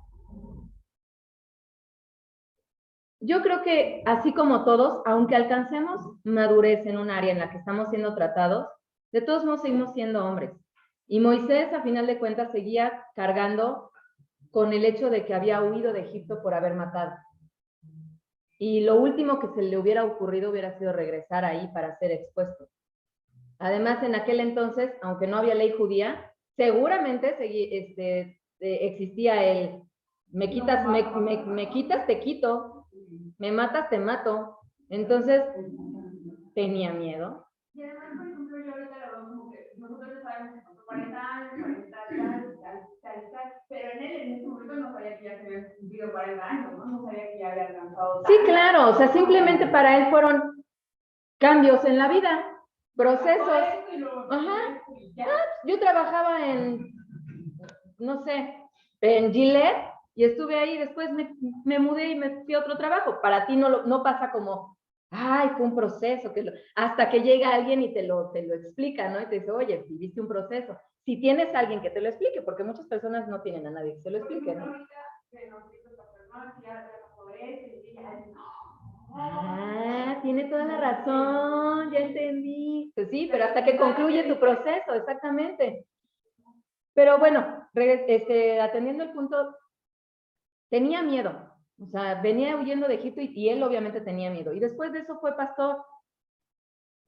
que así como todos, aunque alcancemos madurez en un área en la que estamos siendo tratados, de todos modos seguimos siendo hombres. Y Moisés, a final de cuentas, seguía cargando con el hecho de que había huido de Egipto por haber matado. Y lo último que se le hubiera ocurrido hubiera sido regresar ahí para ser expuesto. Además, en aquel entonces, aunque no había ley judía, seguramente existía el me quitas, te quito, me matas, te mato. Entonces, tenía miedo. Y además, por ejemplo, yo ahorita lo veo como que nosotros ya sabemos que pasó 40 años, 40 tal, pero en él en ese momento no sabía que ya se había cumplido 40 años, ¿no? No sabía que ya había alcanzado. Sí, claro, o sea, simplemente para él fueron cambios en la vida, procesos. Ajá. Yo trabajaba en, no sé, en Gillette y estuve ahí, después me mudé y me fui a otro trabajo. Para ti no pasa como, ay, fue un proceso, hasta que llega alguien y te lo explica, ¿no? Y te dice, oye, viviste un proceso. Si tienes a alguien que te lo explique, porque muchas personas no tienen a nadie que se lo explique, ¿no? Ah, tiene toda la razón, ya entendí. Pues sí, pero hasta que concluye tu proceso, exactamente. Pero bueno, atendiendo el punto, tenía miedo. O sea, venía huyendo de Egipto y él obviamente tenía miedo. Y después de eso fue pastor.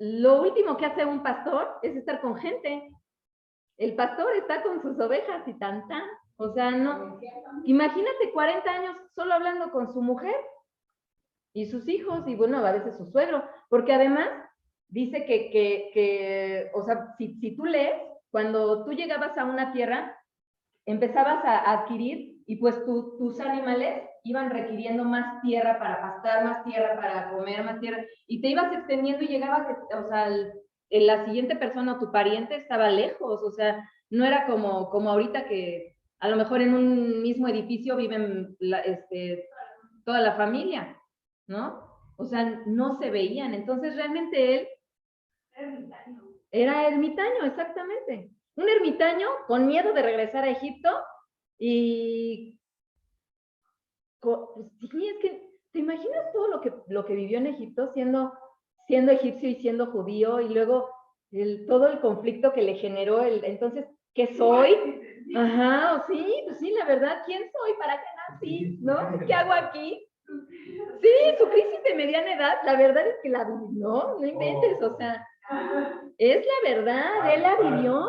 Lo último que hace un pastor es estar con gente. El pastor está con sus ovejas y tan. O sea, no. Imagínate 40 años solo hablando con su mujer y sus hijos y bueno, a veces su suegro. Porque además dice que o sea, si tú lees, cuando tú llegabas a una tierra, empezabas a adquirir y pues tus animales iban requiriendo más tierra para pastar, más tierra para comer, más tierra, y te ibas extendiendo y llegabas, o sea, la siguiente persona o tu pariente estaba lejos, o sea, no era como ahorita que a lo mejor en un mismo edificio viven toda la familia, ¿no? O sea, no se veían, entonces realmente él era ermitaño, exactamente. Un ermitaño con miedo de regresar a Egipto y sí, es que ¿te imaginas todo lo que vivió en Egipto siendo egipcio y siendo judío y luego todo el conflicto que le generó entonces, ¿qué soy? Ajá, o sí, pues sí, la verdad, ¿quién soy? ¿Para qué nací? ¿No? ¿Qué hago aquí? Sí, su crisis de mediana edad, la verdad es que la vivió, no inventes, o sea, es la verdad, él la vivió.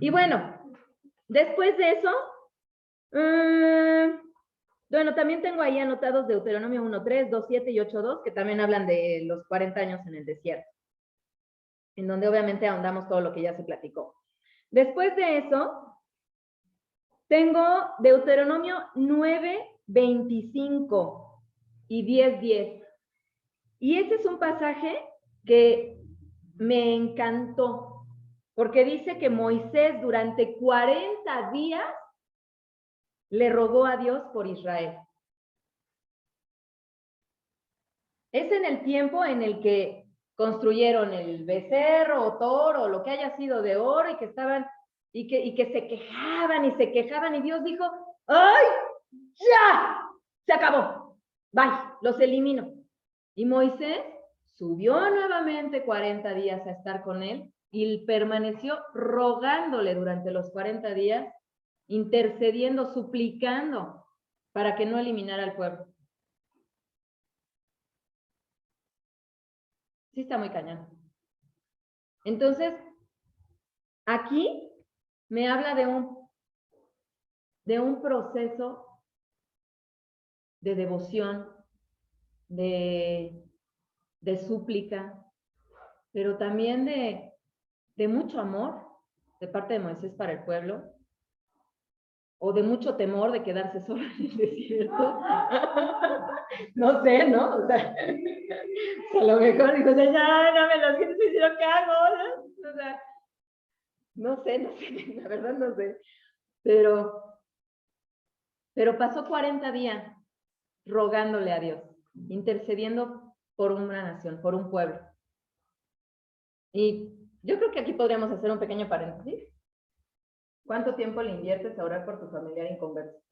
Y bueno, después de eso, bueno, también tengo ahí anotados Deuteronomio 1.3, 2.7 y 8.2, que también hablan de los 40 años en el desierto, en donde obviamente ahondamos todo lo que ya se platicó. Después de eso, tengo Deuteronomio 9.25 y 10.10. Y ese es un pasaje que me encantó, porque dice que Moisés durante 40 días le rogó a Dios por Israel. Es en el tiempo en el que construyeron el becerro o toro o lo que haya sido de oro y que estaban y que se quejaban y Dios dijo, ¡ay! ¡Ya! Se acabó. Bye, los elimino. Y Moisés subió nuevamente 40 días a estar con él y permaneció rogándole durante los 40 días, intercediendo, suplicando para que no eliminara al pueblo. Sí está muy cañón. Entonces, aquí me habla de un proceso de devoción, de súplica, pero también de mucho amor de parte de Moisés para el pueblo, o de mucho temor de quedarse solo en el desierto. No sé, ¿no? O sea, a lo mejor dijo, ya, no me los quieres decir lo que hago, ¿no? O sea, no sé, la verdad no sé. Pero pasó 40 días rogándole a Dios, intercediendo por una nación, por un pueblo. Y yo creo que aquí podríamos hacer un pequeño paréntesis. ¿Cuánto tiempo le inviertes a orar por tu familiar inconverso?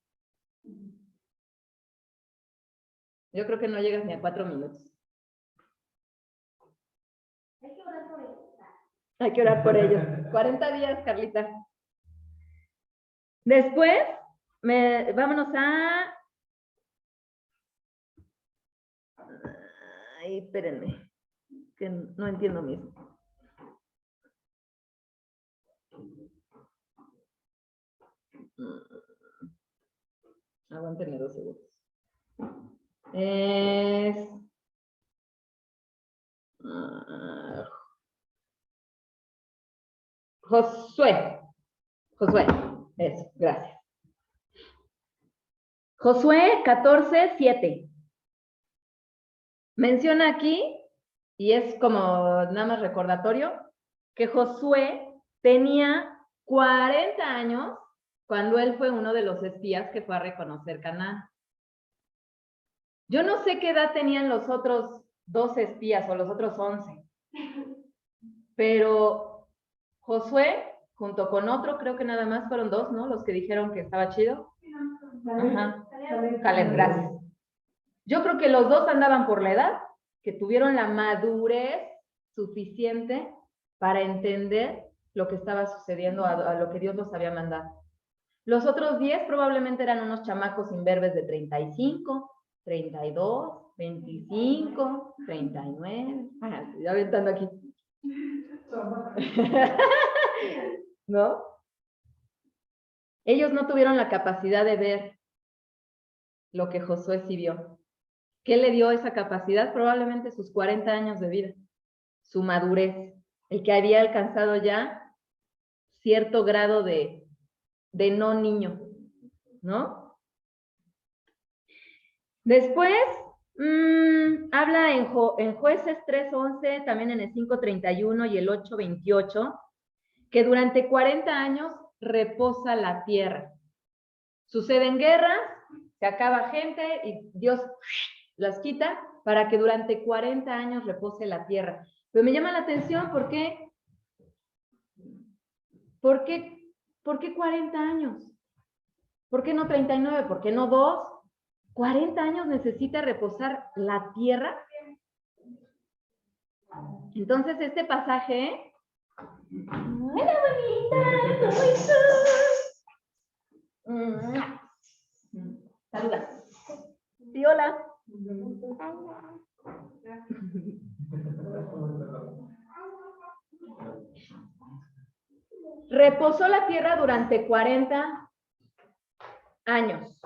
Yo creo que no llegas ni a 4 minutos. Hay que orar por ellos. Hay que orar por ellos. 40 días, Carlita. Después, vámonos a... Ay, espérenme, que no entiendo mismo. Aguántenme 2 segundos. Josué, eso, gracias. Josué 14:7. Menciona aquí, y es como nada más recordatorio, que Josué tenía 40 años cuando él fue uno de los espías que fue a reconocer Canaán. Yo no sé qué edad tenían los otros 12 espías o los otros 11, pero Josué, junto con otro, creo que nada más fueron 2, ¿no? Los que dijeron que estaba chido. Ajá. Caleb, gracias. Yo creo que los 2 andaban por la edad, que tuvieron la madurez suficiente para entender lo que estaba sucediendo, a lo que Dios los había mandado. Los otros 10 probablemente eran unos chamacos imberbes de 35, 32, 25, 39. Ya aventando aquí. ¿No? Ellos no tuvieron la capacidad de ver lo que Josué sí vio. ¿Qué le dio esa capacidad? Probablemente sus 40 años de vida, su madurez, el que había alcanzado ya cierto grado de no niño, ¿no? Después, habla en Jueces 3:11, también en el 5:31 y el 8:28, que durante 40 años reposa la tierra. Suceden guerras, se acaba gente y Dios las quita para que durante 40 años repose la tierra. Pero me llama la atención ¿por qué 40 años? ¿Por qué no 39? ¿Por qué no 2? 40 años necesita reposar la tierra. Entonces este pasaje... ¡Hola, bonita! ¿Cómo estás? Saluda. Sí, hola. Reposó la tierra durante 40 años.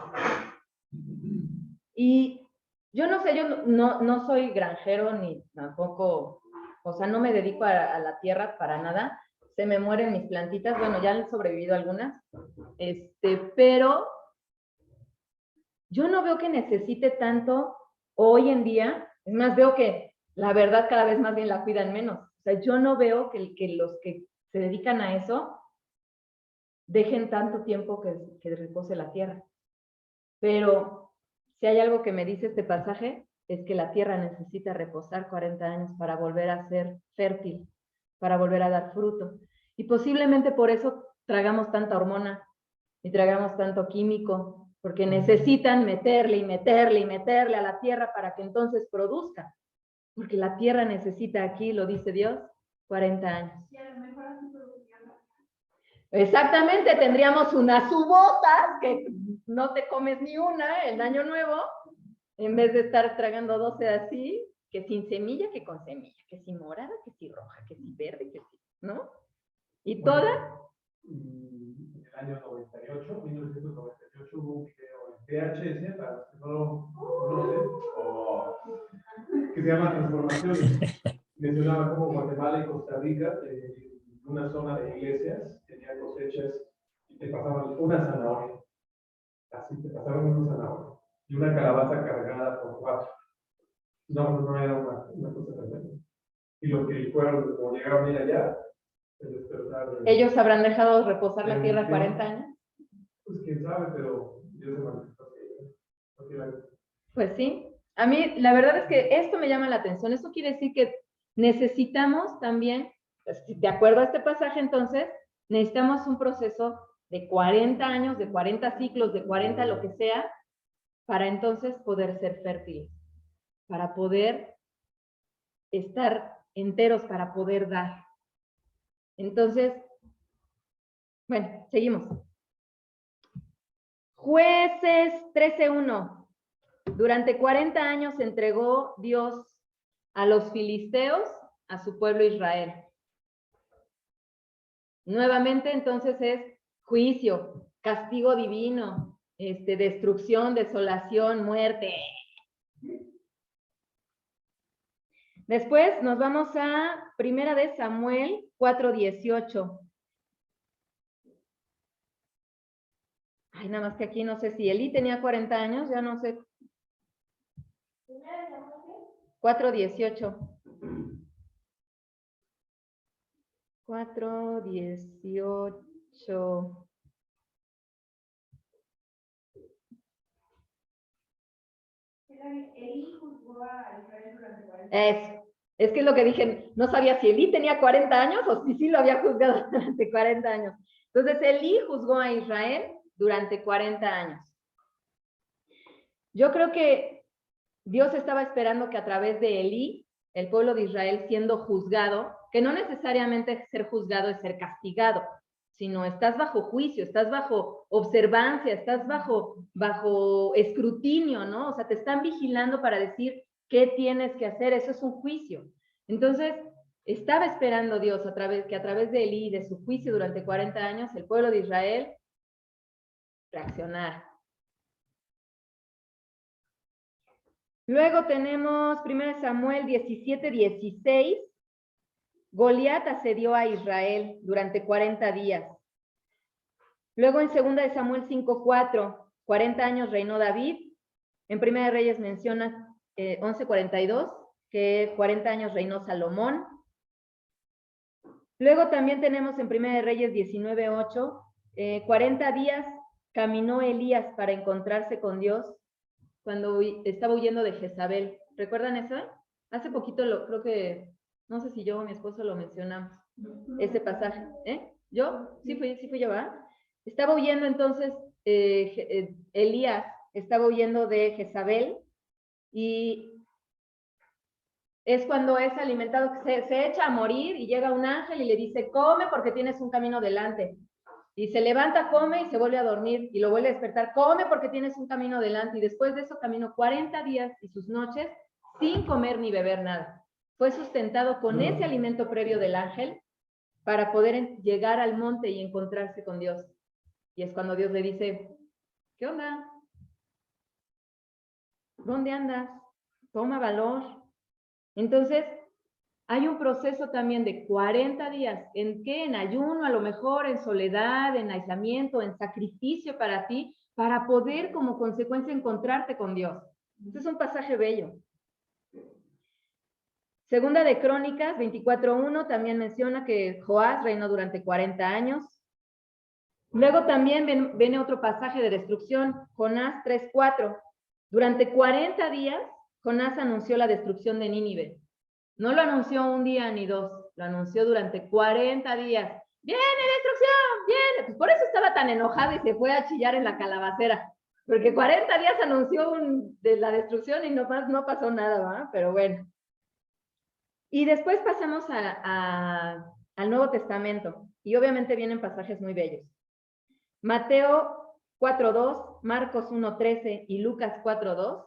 Y yo no sé, yo no soy granjero ni tampoco, o sea, no me dedico a la tierra para nada. Se me mueren mis plantitas, bueno, ya han sobrevivido algunas, pero yo no veo que necesite tanto hoy en día. Es más, veo que la verdad cada vez más bien la cuidan menos. O sea, yo no veo que los que se dedican a eso dejen tanto tiempo que repose la tierra. Pero si hay algo que me dice este pasaje, es que la tierra necesita reposar 40 años para volver a ser fértil, para volver a dar fruto. Y posiblemente por eso tragamos tanta hormona y tragamos tanto químico, porque necesitan meterle a la tierra para que entonces produzca. Porque la tierra necesita aquí, lo dice Dios, 40 años. Y a lo mejor así produciendo. Exactamente, tendríamos unas ubotas que no te comes ni una el año nuevo, en vez de estar tragando 12 así, que sin semilla, que con semilla, que si morada, que si roja, que si verde, que si, ¿no? Y Bueno, todas, en el año 98, 1998, hubo un video en VHS, para los que no lo conocen, que se llama Transformaciones. Mencionaba cómo Guatemala y Costa Rica, en una zona de iglesias, tenían cosechas y te pasaban una zanahoria. Así te pasaban una zanahoria. Y una calabaza cargada por 4. No era una cosa tremenda. Y los que fueron, como llegaron a ir allá, el despertar de... ellos habrán dejado reposar la de tierra bendición. 40 años. Pues quién sabe, pero Dios se manifestó así. Pues sí. A mí, la verdad es que esto me llama la atención. Eso quiere decir que necesitamos también, pues, de acuerdo a este pasaje, entonces, necesitamos un proceso de 40 años, de 40 ciclos, de 40 lo que sea, para entonces poder ser fértiles, para poder estar enteros, para poder dar. Entonces, bueno, seguimos. Jueces 13:1. Durante 40 años entregó Dios a los filisteos, a su pueblo Israel. Nuevamente, entonces, es juicio, castigo divino, destrucción, desolación, muerte. Después nos vamos a 1 de Samuel 4:18. Ay, nada más que aquí no sé si Elí tenía 40 años, ya no sé. 4:18. 4:18. Elí juzgó a Israel durante 40 años. Es que es lo que dije, no sabía si Elí tenía 40 años o si sí lo había juzgado durante 40 años. Entonces, Elí juzgó a Israel durante 40 años. Yo creo que Dios estaba esperando que a través de Elí, el pueblo de Israel siendo juzgado, que no necesariamente ser juzgado es ser castigado, sino estás bajo juicio, estás bajo observancia, estás bajo escrutinio, ¿no? O sea, te están vigilando para decir qué tienes que hacer, eso es un juicio. Entonces, estaba esperando Dios que a través de Elí, de su juicio durante 40 años, el pueblo de Israel reaccionara. Luego tenemos 1 Samuel 17:16. Goliat asedió a Israel durante 40 días. Luego en 2 de Samuel 5:4, 40 años reinó David. En 1 de Reyes menciona 11:42, que 40 años reinó Salomón. Luego también tenemos en 1 de Reyes 19:8, 40 días caminó Elías para encontrarse con Dios cuando estaba huyendo de Jezabel. ¿Recuerdan eso? Hace poquito creo que, no sé si yo o mi esposo lo mencionamos, ese pasaje. ¿Yo? Sí fui yo, ¿verdad? Estaba huyendo entonces, Elías estaba huyendo de Jezabel y es cuando es alimentado, se echa a morir y llega un ángel y le dice, come porque tienes un camino delante. Y se levanta, come y se vuelve a dormir y lo vuelve a despertar, come porque tienes un camino delante. Y después de eso caminó 40 días y sus noches sin comer ni beber nada. Fue sustentado con ese alimento previo del ángel para poder llegar al monte y encontrarse con Dios. Y es cuando Dios le dice, ¿qué onda? ¿Dónde andas? Toma valor. Entonces, hay un proceso también de 40 días, ¿en qué? En ayuno, a lo mejor, en soledad, en aislamiento, en sacrificio para ti, para poder como consecuencia encontrarte con Dios. Este es un pasaje bello. Segunda de Crónicas 24:1 también menciona que Joás reinó durante 40 años. Luego también viene otro pasaje de destrucción, Jonás 3:4. Durante 40 días, Jonás anunció la destrucción de Nínive. No lo anunció un día ni dos, lo anunció durante 40 días. ¡Viene destrucción! ¡Viene! Pues por eso estaba tan enojado y se fue a chillar en la calabacera. Porque 40 días anunció de la destrucción y no pasó nada, ¿verdad? Pero bueno. Y después pasamos al Nuevo Testamento. Y obviamente vienen pasajes muy bellos. Mateo 4:2. Marcos 1:13 y Lucas 4:2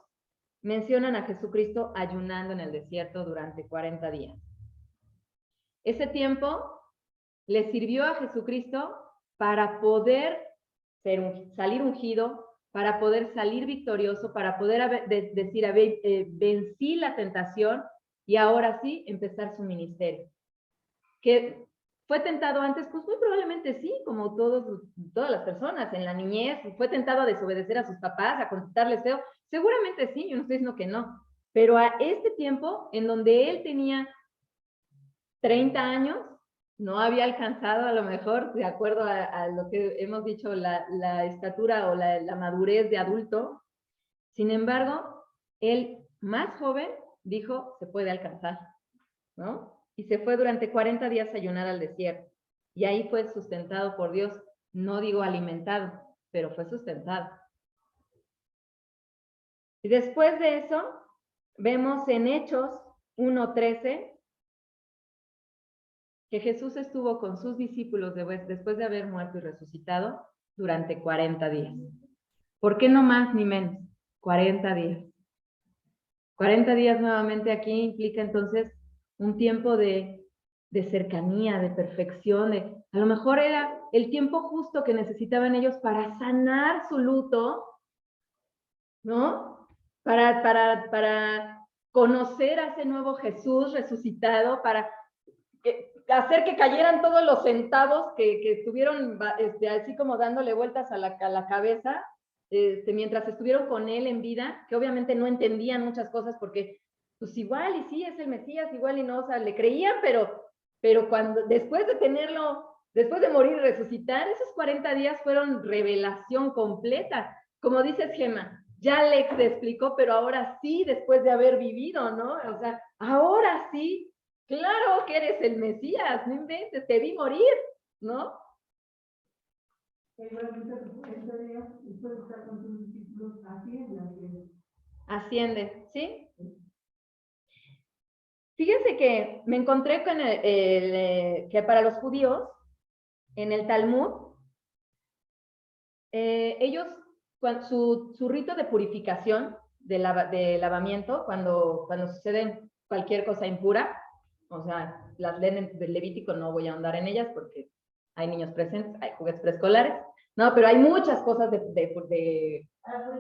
mencionan a Jesucristo ayunando en el desierto durante 40 días. Ese tiempo le sirvió a Jesucristo para poder salir ungido, para poder salir victorioso, para poder decir, vencí la tentación y ahora sí empezar su ministerio. ¿Que fue tentado antes? Pues muy probablemente sí, como todas las personas en la niñez. Fue tentado a desobedecer a sus papás, a contestarles feo. Seguramente sí, yo no estoy diciendo que no. Pero a este tiempo, en donde él tenía 30 años, no había alcanzado a lo mejor, de acuerdo a lo que hemos dicho, la estatura o la madurez de adulto. Sin embargo, él más joven dijo, se puede alcanzar, ¿no? Y se fue durante 40 días a ayunar al desierto. Y ahí fue sustentado por Dios. No digo alimentado, pero fue sustentado. Y después de eso, vemos en Hechos 1:13 que Jesús estuvo con sus discípulos después de haber muerto y resucitado durante 40 días. ¿Por qué no más ni menos? 40 días. 40 días nuevamente aquí implica entonces un tiempo de cercanía, de perfección, a lo mejor era el tiempo justo que necesitaban ellos para sanar su luto, ¿no? Para conocer a ese nuevo Jesús resucitado, para hacer que cayeran todos los centavos que estuvieron así como dándole vueltas a la cabeza, mientras estuvieron con él en vida, que obviamente no entendían muchas cosas porque pues igual y sí es el Mesías, igual y no, o sea, le creían, pero cuando después de morir y resucitar, esos 40 días fueron revelación completa. Como dices, Gemma, ya Alex te explicó, pero ahora sí, después de haber vivido, ¿no? O sea, ahora sí, claro que eres el Mesías, no inventes, te vi morir, ¿no? Asciende, ¿sí? Fíjense que me encontré con que para los judíos, en el Talmud, ellos, su rito de purificación, de lavamiento, cuando sucede cualquier cosa impura, o sea, las leen del Levítico, no voy a ahondar en ellas porque hay niños presentes, hay juguetes preescolares, no, pero hay muchas cosas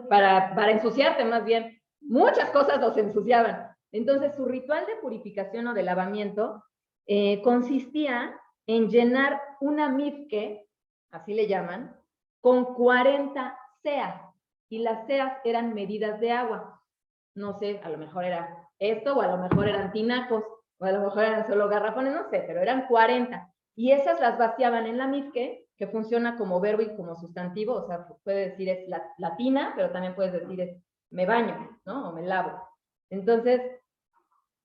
para ensuciarte más bien, muchas cosas los ensuciaban. Entonces su ritual de purificación o de lavamiento consistía en llenar una mifke, así le llaman, con 40 seas, y las seas eran medidas de agua. No sé, a lo mejor era esto, o a lo mejor eran tinacos, o a lo mejor eran solo garrafones, no sé, pero eran 40. Y esas las vaciaban en la mifke, que funciona como verbo y como sustantivo, o sea, puede decir es la tina, pero también puedes decir es me baño, ¿no? O me lavo. Entonces,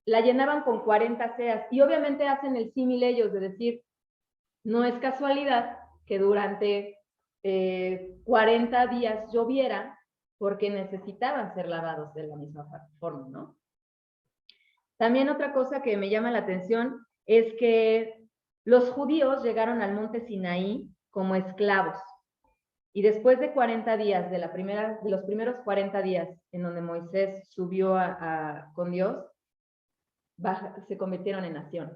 la llenaban con 40 seas, y obviamente hacen el símil ellos de decir, no es casualidad que durante 40 días lloviera, porque necesitaban ser lavados de la misma forma, ¿no? También otra cosa que me llama la atención es que los judíos llegaron al monte Sinaí como esclavos, y después de 40 días, de los primeros 40 días en donde Moisés subió con Dios, se convirtieron en nación.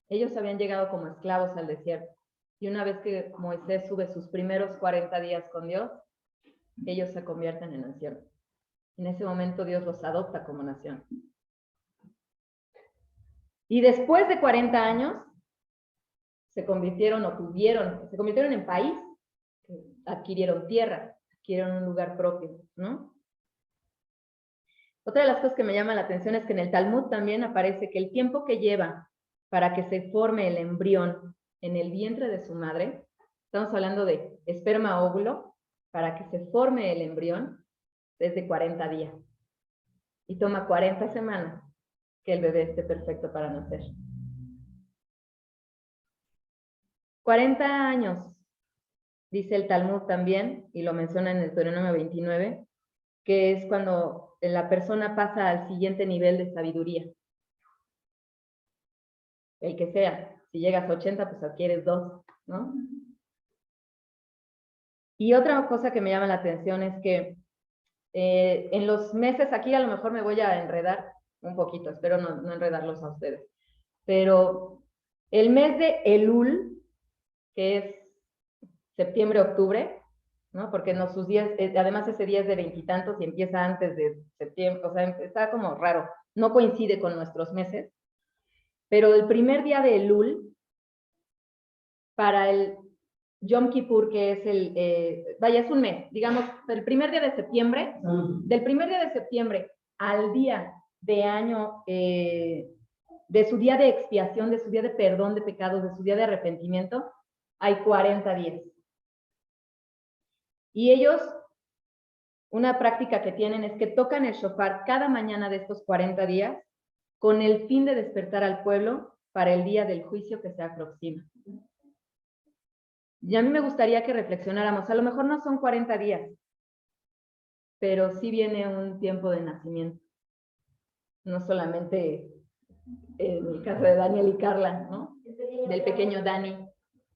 Ellos habían llegado como esclavos al desierto, y una vez que Moisés sube sus primeros 40 días con Dios, ellos se convierten en nación. En ese momento Dios los adopta como nación. Y después de 40 años, se convirtieron en país, adquirieron tierra, adquirieron un lugar propio, ¿no? Otra de las cosas que me llama la atención es que en el Talmud también aparece que el tiempo que lleva para que se forme el embrión en el vientre de su madre, estamos hablando de esperma óvulo, para que se forme el embrión, es de 40 días. Y toma 40 semanas que el bebé esté perfecto para nacer. 40 años, dice el Talmud también, y lo menciona en el Deuteronomio 29, que es cuando la persona pasa al siguiente nivel de sabiduría. El que sea, si llegas a 80, pues adquieres 2, ¿no? Y otra cosa que me llama la atención es que en los meses, aquí a lo mejor me voy a enredar un poquito, espero no enredarlos a ustedes, pero el mes de Elul, que es septiembre-octubre, ¿no? Porque no, sus días, además ese día es de veintitantos y empieza antes de septiembre, o sea, está como raro, no coincide con nuestros meses, pero el primer día de Elul, para el Yom Kippur, que es vaya, es un mes, digamos, el primer día de septiembre, del primer día de septiembre al día de año, de su día de expiación, de su día de perdón de pecados, de su día de arrepentimiento, hay 40 días. Y ellos, una práctica que tienen es que tocan el shofar cada mañana de estos 40 días con el fin de despertar al pueblo para el día del juicio que se aproxima. Y a mí me gustaría que reflexionáramos, a lo mejor no son 40 días, pero sí viene un tiempo de nacimiento. No solamente en el caso de Daniel y Carla, ¿no? Del pequeño Dani,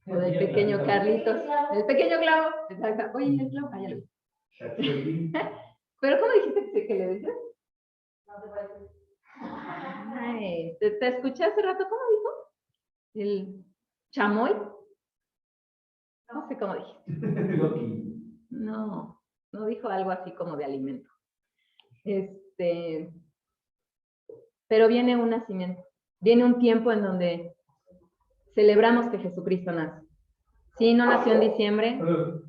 o del pequeño Carlitos, del pequeño Clavo. Exacto. Oye, el Clavo, ya lo vi. ¿Pero cómo dijiste que le dices? Ay, te escuché hace rato, ¿cómo dijo? ¿El chamoy? No sé cómo dije. No dijo algo así como de alimento. Pero viene un nacimiento, viene un tiempo en donde celebramos que Jesucristo nace. Sí, no nació en diciembre,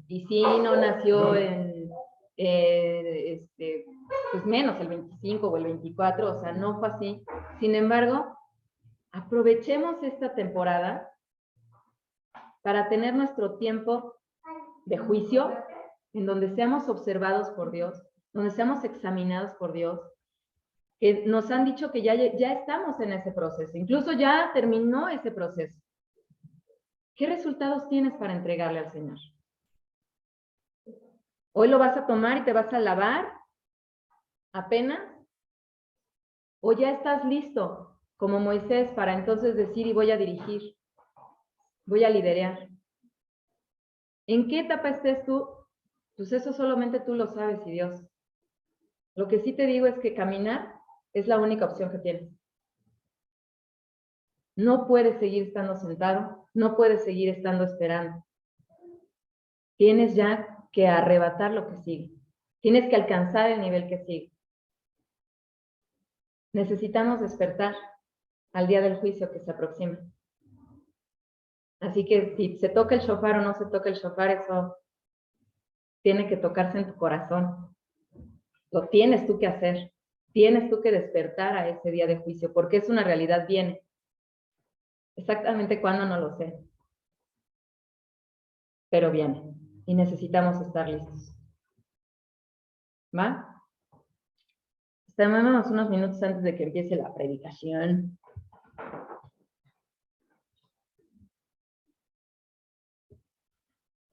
y sí, no nació en, pues menos, el 25 o el 24, o sea, no fue así. Sin embargo, aprovechemos esta temporada para tener nuestro tiempo de juicio, en donde seamos observados por Dios, donde seamos examinados por Dios, que nos han dicho que ya estamos en ese proceso, incluso ya terminó ese proceso. ¿Qué resultados tienes para entregarle al Señor? ¿Hoy lo vas a tomar y te vas a lavar apenas? ¿O ya estás listo, como Moisés, para entonces decir y voy a dirigir, voy a liderar? ¿En qué etapa estés tú? Pues eso solamente tú lo sabes y Dios. Lo que sí te digo es que caminar es la única opción que tienes. No puedes seguir estando sentado, no puedes seguir estando esperando. Tienes ya que arrebatar lo que sigue. Tienes que alcanzar el nivel que sigue. Necesitamos despertar al día del juicio que se aproxima. Así que si se toca el shofar o no se toca el shofar, eso tiene que tocarse en tu corazón. Lo tienes tú que hacer. Tienes tú que despertar a ese día de juicio, porque es una realidad, viene. Exactamente cuándo no lo sé. Pero viene. Y necesitamos estar listos. ¿Va? Estamos unos minutos antes de que empiece la predicación.